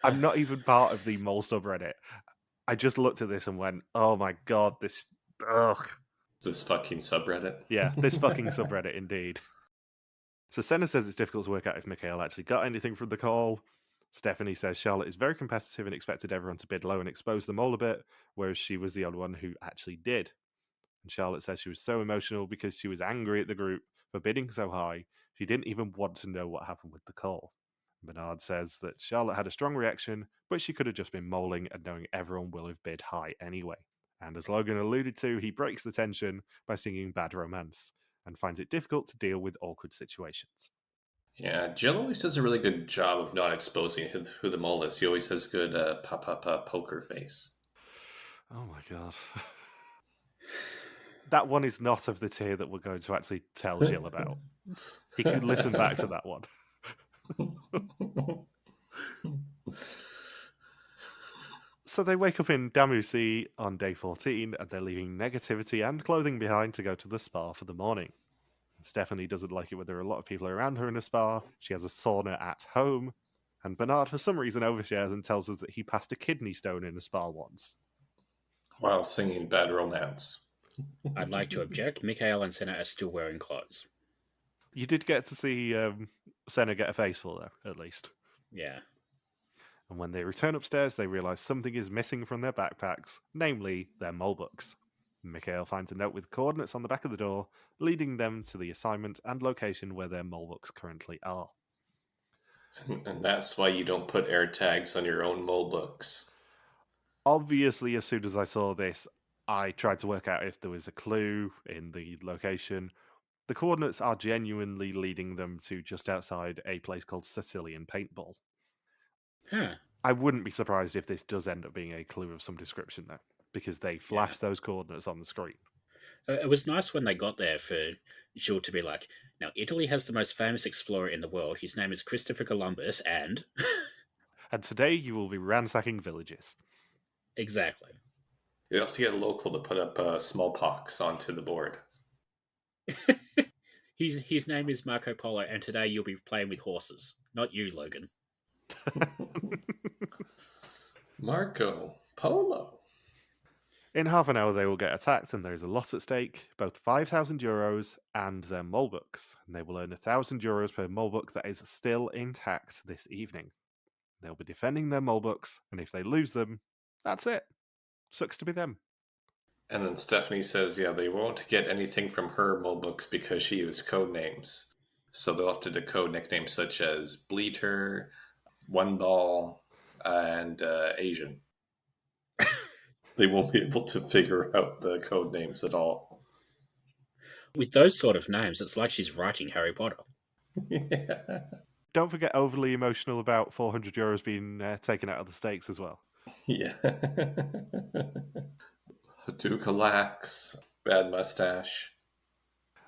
I'm not even part of the mole subreddit. I just looked at this and went, oh my god, this... Ugh. This fucking subreddit. Yeah, this fucking subreddit indeed. So Senne says it's difficult to work out if Mikhail actually got anything from the call. Stéphanie says Charlotte is very competitive and expected everyone to bid low and expose the mole a bit, whereas she was the only one who actually did. And Charlotte says she was so emotional because she was angry at the group for bidding so high, she didn't even want to know what happened with the call. Bernard says that Charlotte had a strong reaction, but she could have just been moling and knowing everyone will have bid high anyway. And as Logan alluded to, he breaks the tension by singing Bad Romance and finds it difficult to deal with awkward situations. Yeah, Jill always does a really good job of not exposing who the mole is. He always has good poker face. Oh my god. That one is not of the tier that we're going to actually tell Gilles about. He could listen back to that one. So they wake up in Damusi on day 14 and they're leaving negativity and clothing behind to go to the spa for the morning. Stéphanie doesn't like it when there are a lot of people around her in a spa. She has a sauna at home. And Bernard, for some reason, overshares and tells us that he passed a kidney stone in a spa once. While singing Bad Romance. I'd like to object. Mikhail and Senne are still wearing clothes. You did get to see Senne get a face full, though, at least. Yeah. And when they return upstairs, they realise something is missing from their backpacks, namely their mole books. Mikhail finds a note with coordinates on the back of the door, leading them to the assignment and location where their mole books currently are. And that's why you don't put air tags on your own mole books. Obviously, as soon as I saw this, I tried to work out if there was a clue in the location. The coordinates are genuinely leading them to just outside a place called Sicilian Paintball. Huh. I wouldn't be surprised if this does end up being a clue of some description, though, because they flash those coordinates on the screen. It was nice when they got there for Gilles to be like, now, Italy has the most famous explorer in the world. His name is Christopher Columbus, and... And today you will be ransacking villages. Exactly. You have to get a local to put up smallpox onto the board. His name is Marco Polo, and today you'll be playing with horses. Not you, Logan. Marco Polo. In half an hour, they will get attacked, and there is a lot at stake, both 5,000 euros and their mole books. And they will earn 1,000 euros per mole book that is still intact this evening. They'll be defending their mole books, and if they lose them, that's it. Sucks to be them. And then Stéphanie says, yeah, they won't get anything from her mole books because she used code names. So they'll have to decode nicknames such as Bleater, One Ball, and Asian. They won't be able to figure out the code names at all. With those sort of names, it's like she's writing Harry Potter. Yeah. Don't forget overly emotional about 400 euros being taken out of the stakes as well. Yeah. Duke Lax, bad mustache.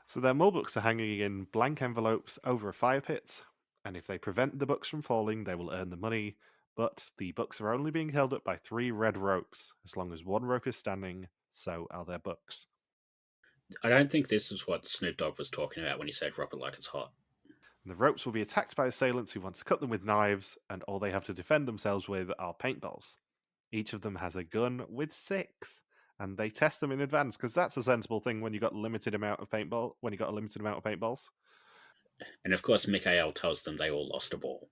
So their mole books are hanging in blank envelopes over a fire pit, and if they prevent the books from falling, they will earn the money, but the books are only being held up by 3 red ropes. As long as one rope is standing, so are their books. I don't think this is what Snoop Dogg was talking about when he said "Rub it like it's hot." And the ropes will be attacked by assailants who want to cut them with knives, and all they have to defend themselves with are paintballs. Each of them has a gun with 6, and they test them in advance because that's a sensible thing when you got a limited amount of paintballs. And of course, Mikhail tells them they all lost a ball.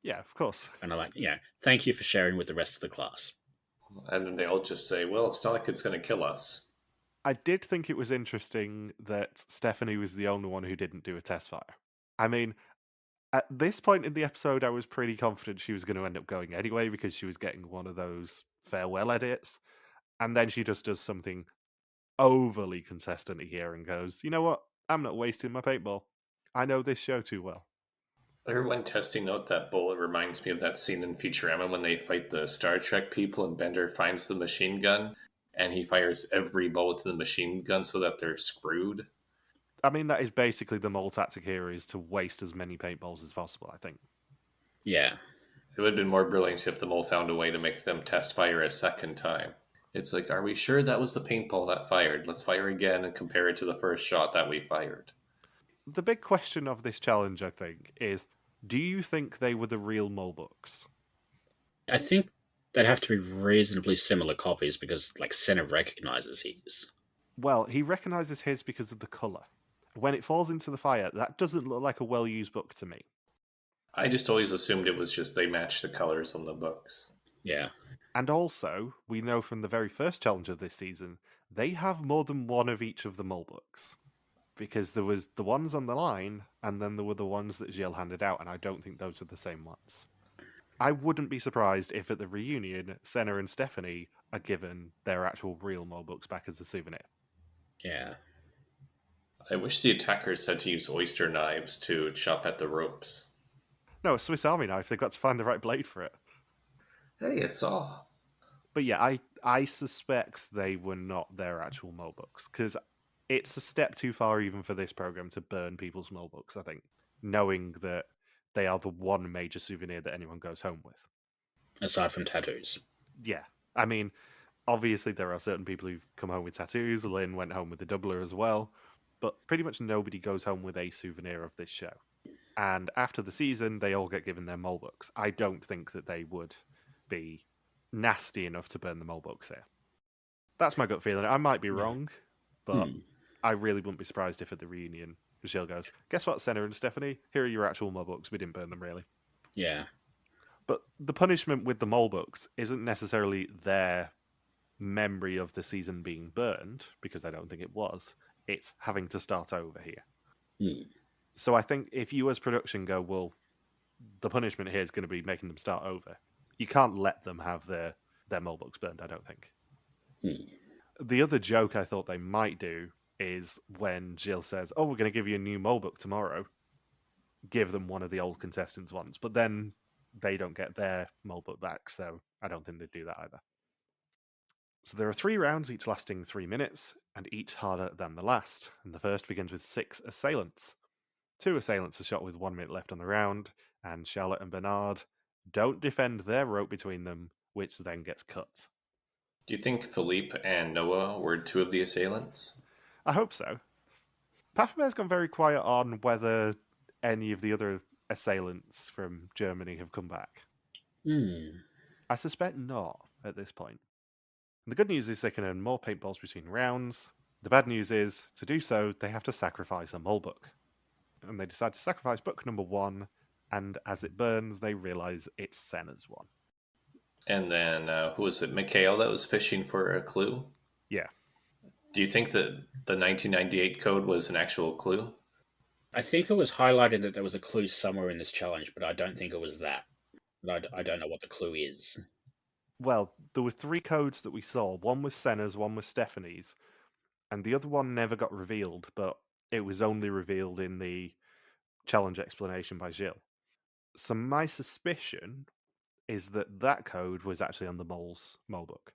Yeah, of course. And I'm like, thank you for sharing with the rest of the class. And then they all just say, well, it's not like it's going to kill us. I did think it was interesting that Stéphanie was the only one who didn't do a test fire. I mean, at this point in the episode, I was pretty confident she was going to end up going anyway because she was getting one of those farewell edits. And then she just does something overly contestant here and goes, you know what? I'm not wasting my paintball. I know this show too well. Everyone testing out that bullet reminds me of that scene in Futurama when they fight the Star Trek people and Bender finds the machine gun and he fires every bullet to the machine gun so that they're screwed. I mean, that is basically the mole tactic here, is to waste as many paintballs as possible, I think. Yeah. It would have been more brilliant if the mole found a way to make them test fire a second time. It's like, are we sure that was the paintball that fired? Let's fire again and compare it to the first shot that we fired. The big question of this challenge, I think, is do you think they were the real mole books? I think they'd have to be reasonably similar copies because, like, Senne recognizes his. Well, he recognizes his because of the colour. When it falls into the fire, that doesn't look like a well-used book to me. I just always assumed it was just they matched the colors on the books. Yeah. And also, we know from the very first challenge of this season, they have more than one of each of the mole books. Because there was the ones on the line, and then there were the ones that Gilles handed out, and I don't think those are the same ones. I wouldn't be surprised if at the reunion, Senne and Stéphanie are given their actual real mole books back as a souvenir. Yeah. I wish the attackers had to use oyster knives to chop at the ropes. No, a Swiss Army knife, they've got to find the right blade for it. Hey, a saw. But yeah, I suspect they were not their actual mole books, because it's a step too far even for this program to burn people's mole books, I think, knowing that they are the one major souvenir that anyone goes home with. Aside from tattoos. Yeah. I mean, obviously there are certain people who've come home with tattoos. Lynn went home with the doubler as well. But pretty much nobody goes home with a souvenir of this show. And after the season, they all get given their mole books. I don't think that they would be nasty enough to burn the mole books here. That's my gut feeling. I might be wrong, but I really wouldn't be surprised if at the reunion, Gilles goes, guess what, Senne and Stéphanie? Here are your actual mole books. We didn't burn them, really. Yeah. But the punishment with the mole books isn't necessarily their memory of the season being burned, because I don't think it was. It's having to start over here. So I think if you as production go, well, the punishment here is going to be making them start over, you can't let them have their mole books burned, I don't think. The other joke I thought they might do is when Gilles says, oh, we're going to give you a new mole book tomorrow, give them one of the old contestants' ones, but then they don't get their mole book back, so I don't think they'd do that either. So there are 3 rounds, each lasting 3 minutes, and each harder than the last. And the first begins with 6 assailants. 2 assailants are shot with 1 minute left on the round, and Charlotte and Bernard don't defend their rope between them, which then gets cut. Do you think Philippe and Noah were 2 of the assailants? I hope so. Papa Bear's gone very quiet on whether any of the other assailants from Germany have come back. I suspect not at this point. The good news is they can earn more paintballs between rounds. The bad news is, to do so, they have to sacrifice a mole book. And they decide to sacrifice book number 1, and as it burns, they realise it's Senna's one. And then, who was it, Mikhail that was fishing for a clue? Yeah. Do you think that the 1998 code was an actual clue? I think it was highlighted that there was a clue somewhere in this challenge, but I don't think it was that. I don't know what the clue is. Well, there were 3 codes that we saw. One was Senna's, one was Stéphanie's, and the other one never got revealed, but it was only revealed in the challenge explanation by Gilles. So my suspicion is that that code was actually on the mole's mole book.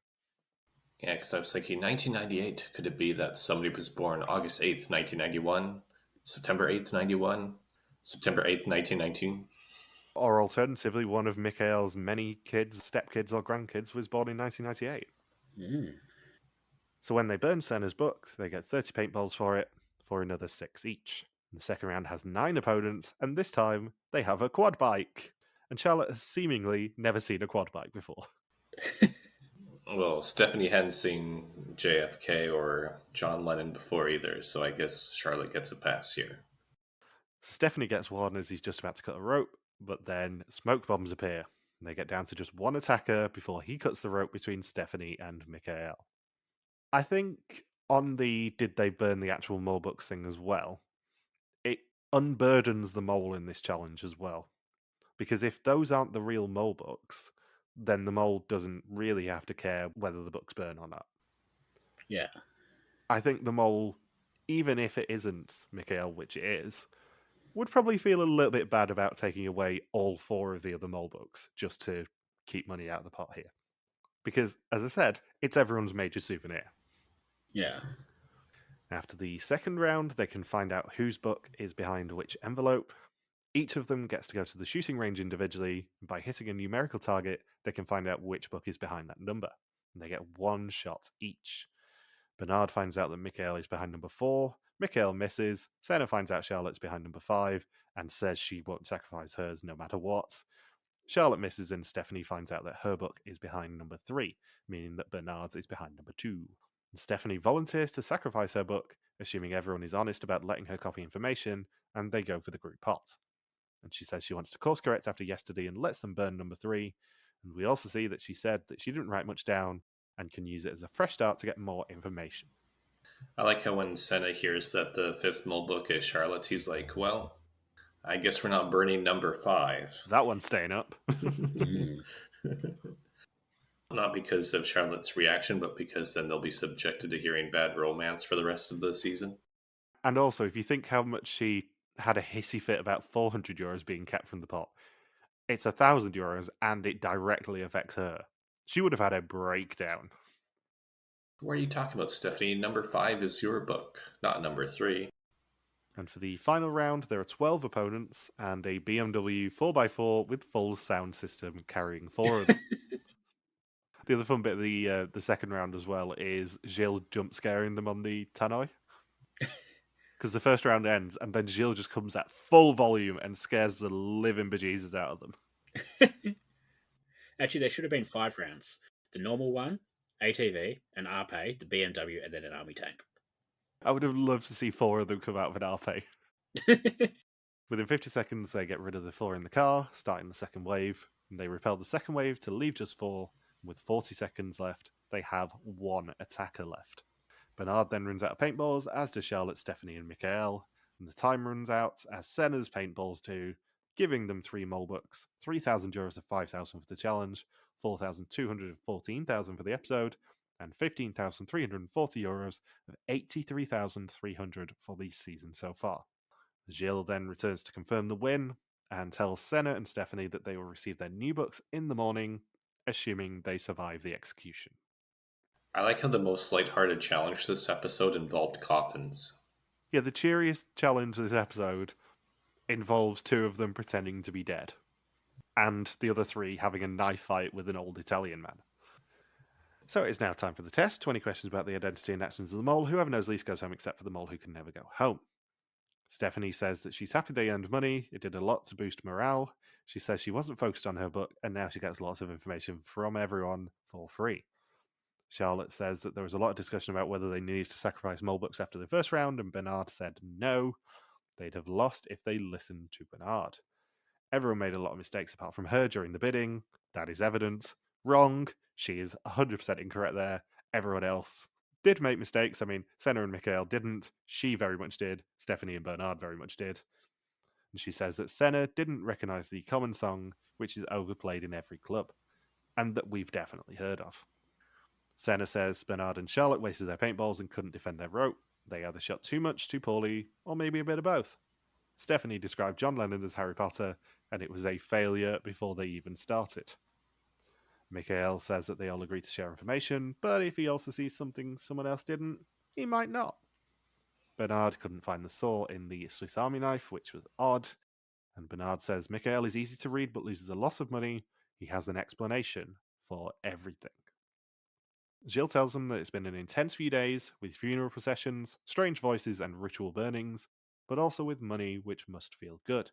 Yeah, because I was thinking 1998, could it be that somebody was born August 8th, 1991, September 8th, 91, September 8th, 1919? Or alternatively, one of Mikhail's many kids, stepkids or grandkids was born in 1998. So when they burn Senna's book, they get 30 paintballs for it, for another 6 each. The second round has 9 opponents, and this time they have a quad bike. And Charlotte has seemingly never seen a quad bike before. Well, Stephanie hadn't seen JFK or John Lennon before either, so I guess Charlotte gets a pass here. So Stephanie gets one as he's just about to cut a rope, but then smoke bombs appear. And they get down to just one attacker before he cuts the rope between Stephanie and Mikhail. I think on the did they burn the actual mole books thing as well, it unburdens the mole in this challenge as well. Because if those aren't the real mole books, then the mole doesn't really have to care whether the books burn or not. Yeah. I think the mole, even if it isn't Mikhail, which it is, would probably feel a little bit bad about taking away all 4 of the other mole books just to keep money out of the pot here. Because, as I said, it's everyone's major souvenir. Yeah. After the second round, they can find out whose book is behind which envelope. Each of them gets to go to the shooting range individually. By hitting a numerical target, they can find out which book is behind that number. And they get 1 shot each. Bernard finds out that Mikhail is behind number 4. Mikhail misses. Senne finds out Charlotte's behind number 5 and says she won't sacrifice hers no matter what. Charlotte misses and Stephanie finds out that her book is behind number 3, meaning that Bernard's is behind number 2. Stephanie volunteers to sacrifice her book, assuming everyone is honest about letting her copy information, and they go for the group pot. And she says she wants to course correct after yesterday and lets them burn number 3. And we also see that she said that she didn't write much down and can use it as a fresh start to get more information. I like how when Senne hears that the 5th mole book is Charlotte's, he's like, well, I guess we're not burning number 5. That one's staying up. Not because of Charlotte's reaction, but because then they'll be subjected to hearing bad romance for the rest of the season. And also, if you think how much she had a hissy fit about €400 being kept from the pot, it's €1,000 and it directly affects her. She would have had a breakdown. What are you talking about, Stephanie? Number 5 is your book, not number 3. And for the final round, there are 12 opponents and a BMW 4x4 with full sound system carrying 4 of them. The other fun bit of the second round as well is Gilles jump scaring them on the tannoy. Because the first round ends and then Gilles just comes at full volume and scares the living bejesus out of them. Actually, there should have been 5 rounds. The normal one, ATV, an RP, the BMW, and then an army tank. I would have loved to see 4 of them come out of an RP. Within 50 seconds, they get rid of the 4 in the car, starting the second wave. And they repel the second wave to leave just 4. With 40 seconds left, they have 1 attacker left. Bernard then runs out of paintballs, as does Charlotte, Stephanie, and Mikhail. And the time runs out as Senna's paintballs do, giving them 3 mole books, €3,000 of 5,000 for the challenge, 4,200 of 14,000 for the episode, and €15,340 of 83,300 for the season so far. Gilles then returns to confirm the win and tells Senne and Stephanie that they will receive their new books in the morning, assuming they survive the execution. I like how the most lighthearted challenge this episode involved coffins. Yeah, the cheeriest challenge this episode involves 2 of them pretending to be dead, and the other 3 having a knife fight with an old Italian man. So it is now time for the test. 20 questions about the identity and actions of the mole. Whoever knows least goes home, except for the mole who can never go home. Stephanie says that she's happy they earned money. It did a lot to boost morale. She says she wasn't focused on her book, and now she gets lots of information from everyone for free. Charlotte says that there was a lot of discussion about whether they needed to sacrifice mole books after the first round, and Bernard said no. They'd have lost if they listened to Bernard. Everyone made a lot of mistakes apart from her during the bidding. That is evidence. Wrong. She is 100% incorrect there. Everyone else did make mistakes. I mean, Senne and Mikhail didn't. She very much did. Stephanie and Bernard very much did. And she says that Senne didn't recognise the common song, which is overplayed in every club, and that we've definitely heard of. Senne says Bernard and Charlotte wasted their paintballs and couldn't defend their rope. They either shot too much, too poorly, or maybe a bit of both. Stephanie described John Lennon as Harry Potter, and it was a failure before they even started. Mikhail says that they all agreed to share information, but if he also sees something someone else didn't, he might not. Bernard couldn't find the saw in the Swiss Army knife, which was odd, and Bernard says Mikhail is easy to read but loses a lot of money. He has an explanation for everything. Gilles tells them that it's been an intense few days, with funeral processions, strange voices, and ritual burnings, but also with money which must feel good.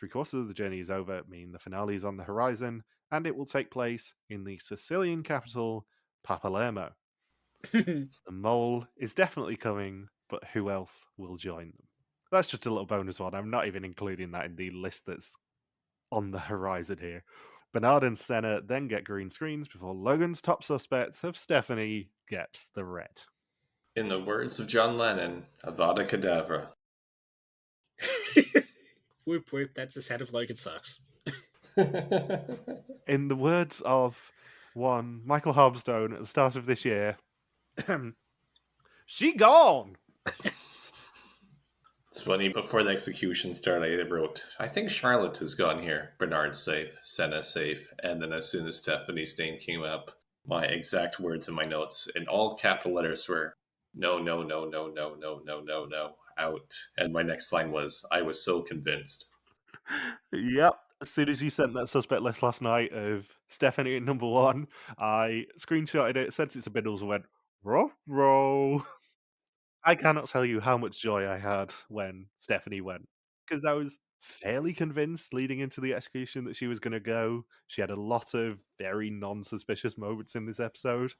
3/4 of the journey is over, meaning the finale is on the horizon, and it will take place in the Sicilian capital, Palermo. The mole is definitely coming, but who else will join them? That's just a little bonus one. I'm not even including that in the list that's on the horizon here. Bernard and Senne then get green screens before Logan's top suspect of Stephanie gets the red. In the words of John Lennon, Avada Kedavra. Whoop whoop, that's the sound of Logan sucks. In the words of one Michael Harmstone at the start of this year, she gone! It's funny, before the execution started, I wrote, I think Charlotte has gone here. Bernard's safe, Senne safe. And then as soon as Stephanie's name came up, my exact words in my notes in all capital letters were, no, no, no, no, no, no, no, no, no, out. And my next line was, I was so convinced. Yep. As soon as you sent that suspect list last night of Stephanie at number 1, I screenshotted it, sent it to Bindles, and went, ruh-roh. I cannot tell you how much joy I had when Stephanie went, because I was fairly convinced leading into the execution that she was going to go. She had a lot of very non-suspicious moments in this episode.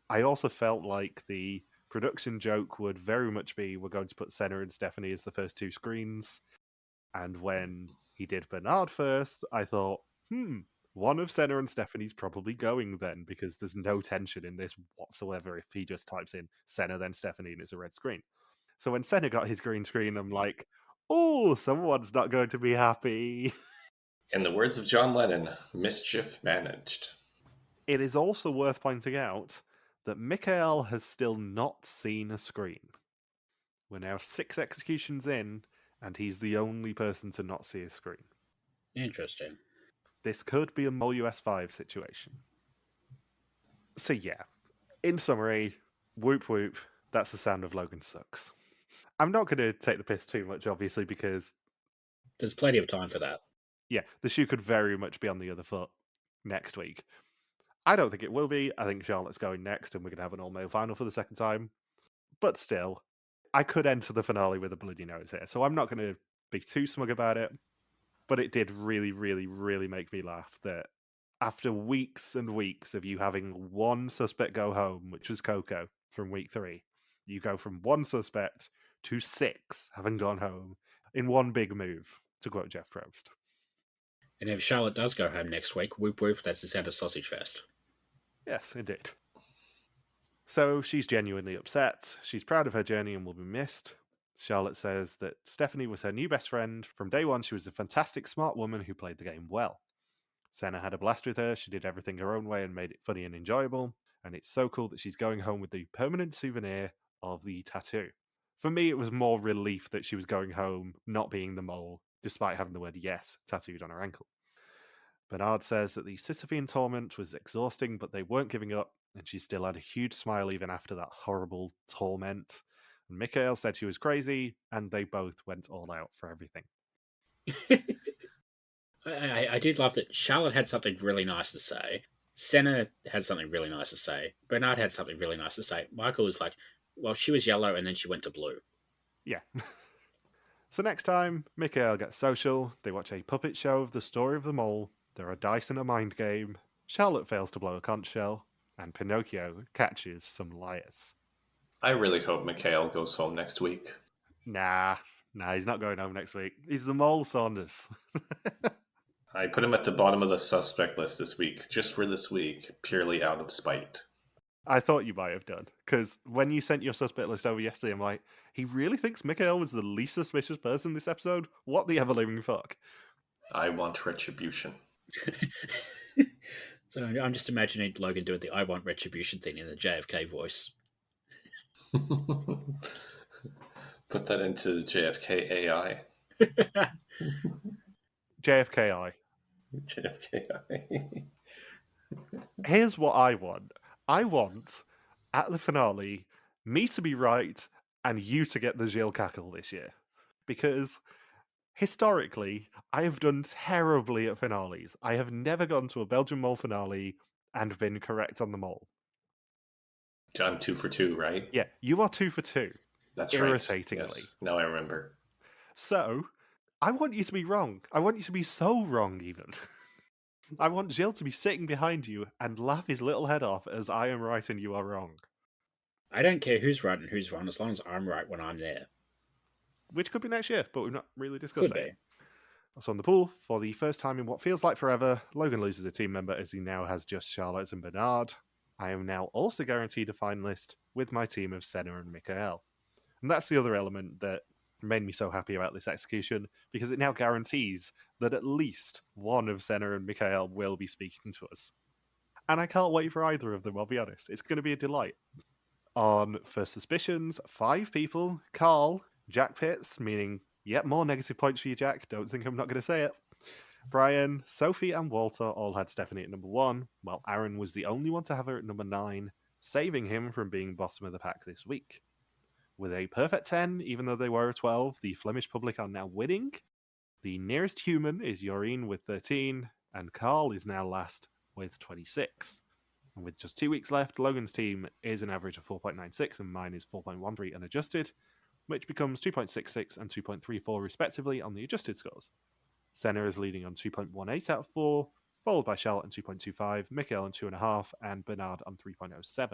I also felt like the production joke would very much be, we're going to put Senna and Stephanie as the first 2 screens. And when he did Bernard first, I thought, one of Senna and Stephanie's probably going then, because there's no tension in this whatsoever if he just types in Senna, then Stephanie, and it's a red screen. So when Senna got his green screen, I'm like, oh, someone's not going to be happy. In the words of John Lennon, mischief managed. It is also worth pointing out that Mikael has still not seen a screen. We're now 6 executions in, and he's the only person to not see a screen. Interesting. This could be a Mol US 5 situation. So yeah, in summary, whoop whoop, that's the sound of Logan sucks. I'm not going to take the piss too much, obviously, because there's plenty of time for that. Yeah, the shoe could very much be on the other foot next week. I don't think it will be. I think Charlotte's going next, and we're going to have an all-male final for the second time. But still, I could enter the finale with a bloody nose here, so I'm not going to be too smug about it. But it did really, really, really make me laugh that after weeks and weeks of you having one suspect go home, which was Coco from week 3, you go from 1 suspect to 6 having gone home in one big move, to quote Jeff Probst. And if Charlotte does go home next week, whoop whoop, that's the sound of Sausage Fest. Yes, indeed. So she's genuinely upset. She's proud of her journey and will be missed. Charlotte says that Stephanie was her new best friend. From day one, she was a fantastic, smart woman who played the game well. Senna had a blast with her. She did everything her own way and made it funny and enjoyable. And it's so cool that she's going home with the permanent souvenir of the tattoo. For me, it was more relief that she was going home not being the mole, despite having the word yes tattooed on her ankle. Bernard says that the Sisyphean torment was exhausting, but they weren't giving up, and she still had a huge smile even after that horrible torment. And Mikael said she was crazy, and they both went all out for everything. I did love that Charlotte had something really nice to say. Senna had something really nice to say. Bernard had something really nice to say. Michael was like, well, she was yellow and then she went to blue. Yeah. So next time, Mikael gets social. They watch a puppet show of the story of the mole. There are dice in a mind game. Charlotte fails to blow a conch shell. And Pinocchio catches some liars. I really hope Mikael goes home next week. Nah, he's not going home next week. He's the mole, Saunders. I put him at the bottom of the suspect list this week, just for this week, purely out of spite. I thought you might have done, because when you sent your suspect list over yesterday, I'm like, he really thinks Mikael was the least suspicious person this episode? What the ever-living fuck? I want retribution. So I'm just imagining Logan doing the I want retribution thing in the JFK voice. Put that into JFK AI. JFKI. JFKI. Here's what I want. I want, at the finale, me to be right and you to get the Gilles cackle this year. Because historically, I have done terribly at finales. I have never gone to a Belgian mole finale and been correct on the mole. I'm 2 for 2, right? Yeah, you are 2 for 2. That's irritatingly. Right. Yes. Now I remember. So, I want you to be wrong. I want you to be so wrong, even. I want Gilles to be sitting behind you and laugh his little head off as I am right and you are wrong. I don't care who's right and who's wrong, as long as I'm right when I'm there. Which could be next year, but we've not really discussed Could it. be. So on the pool, for the first time in what feels like forever, Logan loses a team member as he now has just Charlotte and Bernard. I am now also guaranteed a finalist with my team of Senna and Mikael. And that's the other element that made me so happy about this execution because it now guarantees that at least one of Senne and Mikael will be speaking to us. And I can't wait for either of them, I'll be honest. It's going to be a delight. On First Suspicions, 5 people: Carl, Jack Pitts, meaning yet more negative points for you, Jack. Don't think I'm not going to say it. Brian, Sophie, and Walter all had Stephanie at number 1, while Aaron was the only one to have her at number 9, saving him from being bottom of the pack this week. With a perfect 10, even though they were a 12, the Flemish public are now winning. The nearest human is Joreen with 13, and Carl is now last with 26. And with just 2 weeks left, Logan's team is an average of 4.96 and mine is 4.13 unadjusted, which becomes 2.66 and 2.34 respectively on the adjusted scores. Senne is leading on 2.18 out of 4, followed by Charlotte on 2.25, Mikael on 2.5, and Bernard on 3.07.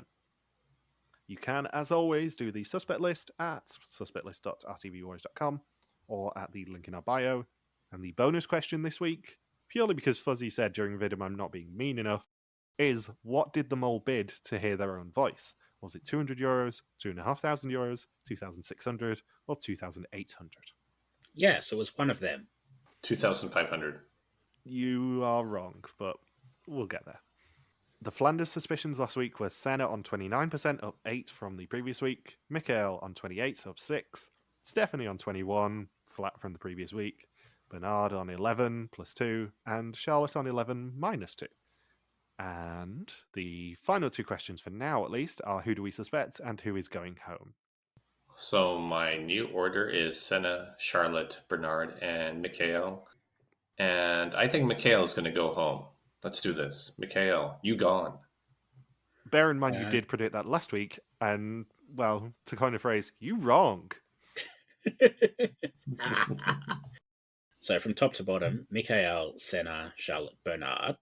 You can, as always, do the suspect list at suspectlist.rtvwarriors.com or at the link in our bio. And the bonus question this week, purely because Fuzzy said during Vidum I'm not being mean enough, is what did the mole bid to hear their own voice? Was it €200, €2,500, 2,600, or 2,800? Yes, it was one of them. 2,500. You are wrong, but we'll get there. The Flanders suspicions last week were Senne on 29%, up 8 from the previous week, Mikael on 28, up 6, Stephanie on 21, flat from the previous week, Bernard on 11, plus 2, and Charlotte on 11, minus 2. And the final 2 questions for now, at least, are who do we suspect and who is going home? So my new order is Senne, Charlotte, Bernard, and Mikael. And I think Mikael is going to go home. Let's do this. Mikael, you gone. Bear in mind you did predict that last week, and, well, to coin a phrase, you wrong. So from top to bottom, Mikael, Senne, Charlotte, Bernard.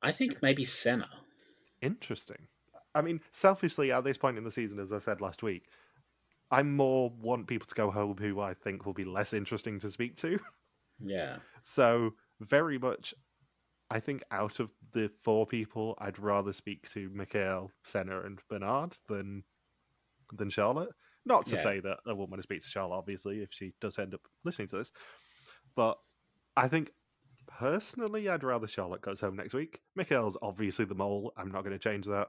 I think maybe Senne. Interesting. I mean, selfishly, at this point in the season, as I said last week, I more want people to go home who I think will be less interesting to speak to. Yeah. So, very much, I think out of the 4 people, I'd rather speak to Mikael, Senne, and Bernard than Charlotte. Not to say that I wouldn't want to speak to Charlotte, obviously, if she does end up listening to this. But I think, personally, I'd rather Charlotte goes home next week. Mikael's obviously the mole. I'm not going to change that.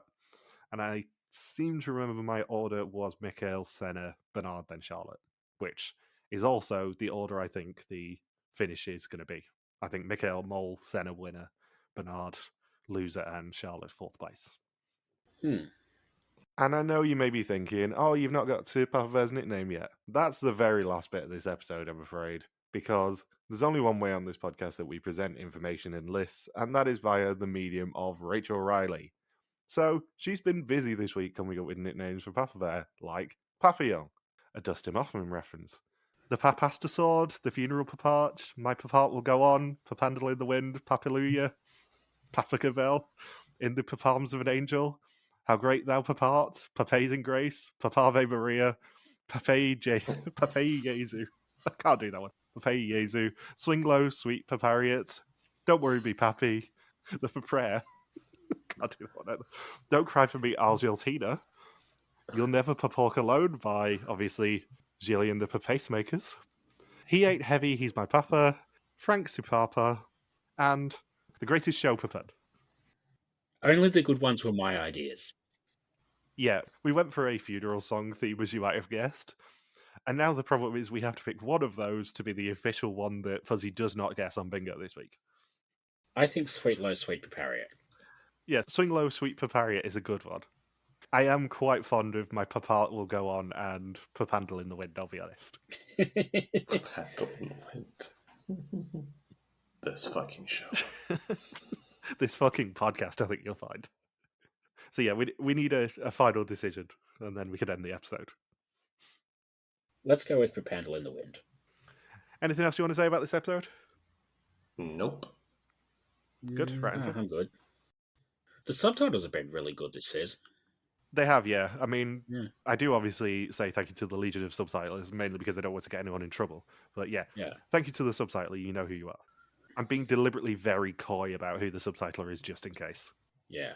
And I seem to remember my order was Mikael, Senne, Bernard, then Charlotte, which is also the order I think the finish is going to be. I think Mikael, mole, Senne, winner, Bernard, loser, and Charlotte, 4th place. And I know you may be thinking, oh, you've not got to Papa Bear's nickname yet. That's the very last bit of this episode, I'm afraid, because there's only one way on this podcast that we present information and lists, and that is via the medium of Rachel Riley. So she's been busy this week coming up with nicknames for Papa Bear, like Papillon, a Dustin Hoffman reference, the Papasta Sword, the Funeral Papart, My Papart Will Go On, Papandle in the Wind, Papiluya, Papacavel, In the Palms of an Angel, How Great Thou Papart, Papazing Grace, Papave Maria, Pape Jesu. I can't do that one. Pape Jesu, Swing Low, Sweet Papariot, Don't Worry Me Pappy, The Prayer. Can't do that one. Don't Cry for Me, Argentina. You'll Never Papork Alone by, obviously, Gilles and the Pacemakers. He Ain't Heavy, He's My Papa, Frank Supapa, and The Greatest Show Puppet. Only the good ones were my ideas. Yeah, we went for a funeral song theme, as you might have guessed. And now the problem is we have to pick one of those to be the official one that Fuzzy does not guess on bingo this week. I think Sweet Low, Sweet Papariot. Yeah, Swing Low, Sweet Papariot is a good one. I am quite fond of My Papart Will Go On and Papandle in the Wind, I'll be honest. Papandle in the Wind. This fucking show. This fucking podcast, I think you'll find. So yeah, we need a final decision, and then we can end the episode. Let's go with Papandle in the Wind. Anything else you want to say about this episode? Nope. Good, right answer. I'm good. The subtitles have been really good this season. They have, yeah. I mean, I do obviously say thank you to the Legion of Subtitlers, mainly because I don't want to get anyone in trouble. But yeah, thank you to the subtitler, you know who you are. I'm being deliberately very coy about who the subtitler is, just in case. Yeah.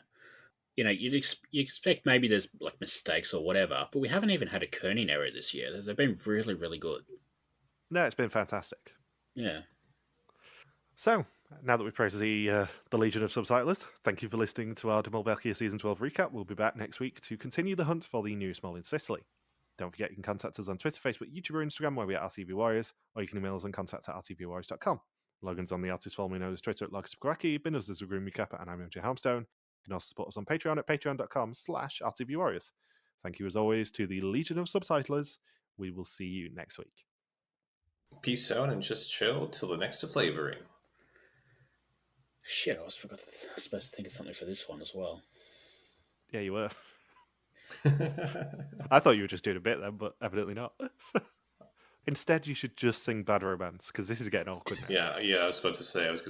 You know, you expect maybe there's like mistakes or whatever, but we haven't even had a kerning error this year. They've been really, really good. No, it's been fantastic. Yeah. So, now that we've praised the Legion of Subtitlers, thank you for listening to our Mol België Season 12 recap. We'll be back next week to continue the hunt for the newest mole in Sicily. Don't forget you can contact us on Twitter, Facebook, YouTube, or Instagram, where we are RTV Warriors, or you can email us on contact@rtvwarriors.com. Logan's on the artist formerly known as Twitter at Logan, Bindles is a Green Recapper, and I'm MJ Harmstone. You can also support us on Patreon at patreon.com/rtvwarriors. Thank you as always to the Legion of Subtitlers. We will see you next week. Peace out and just chill till the next flavoring. Shit, I was supposed to think of something for this one as well. Yeah, you were. I thought you were just doing a bit then, but evidently not. Instead, you should just sing Bad Romance, because this is getting awkward now. Yeah. I was about to say I was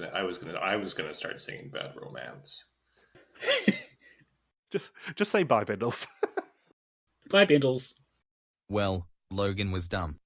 gonna start singing Bad Romance. Just say bye, Bindles. Bye, Bindles. Well, Logan was dumb.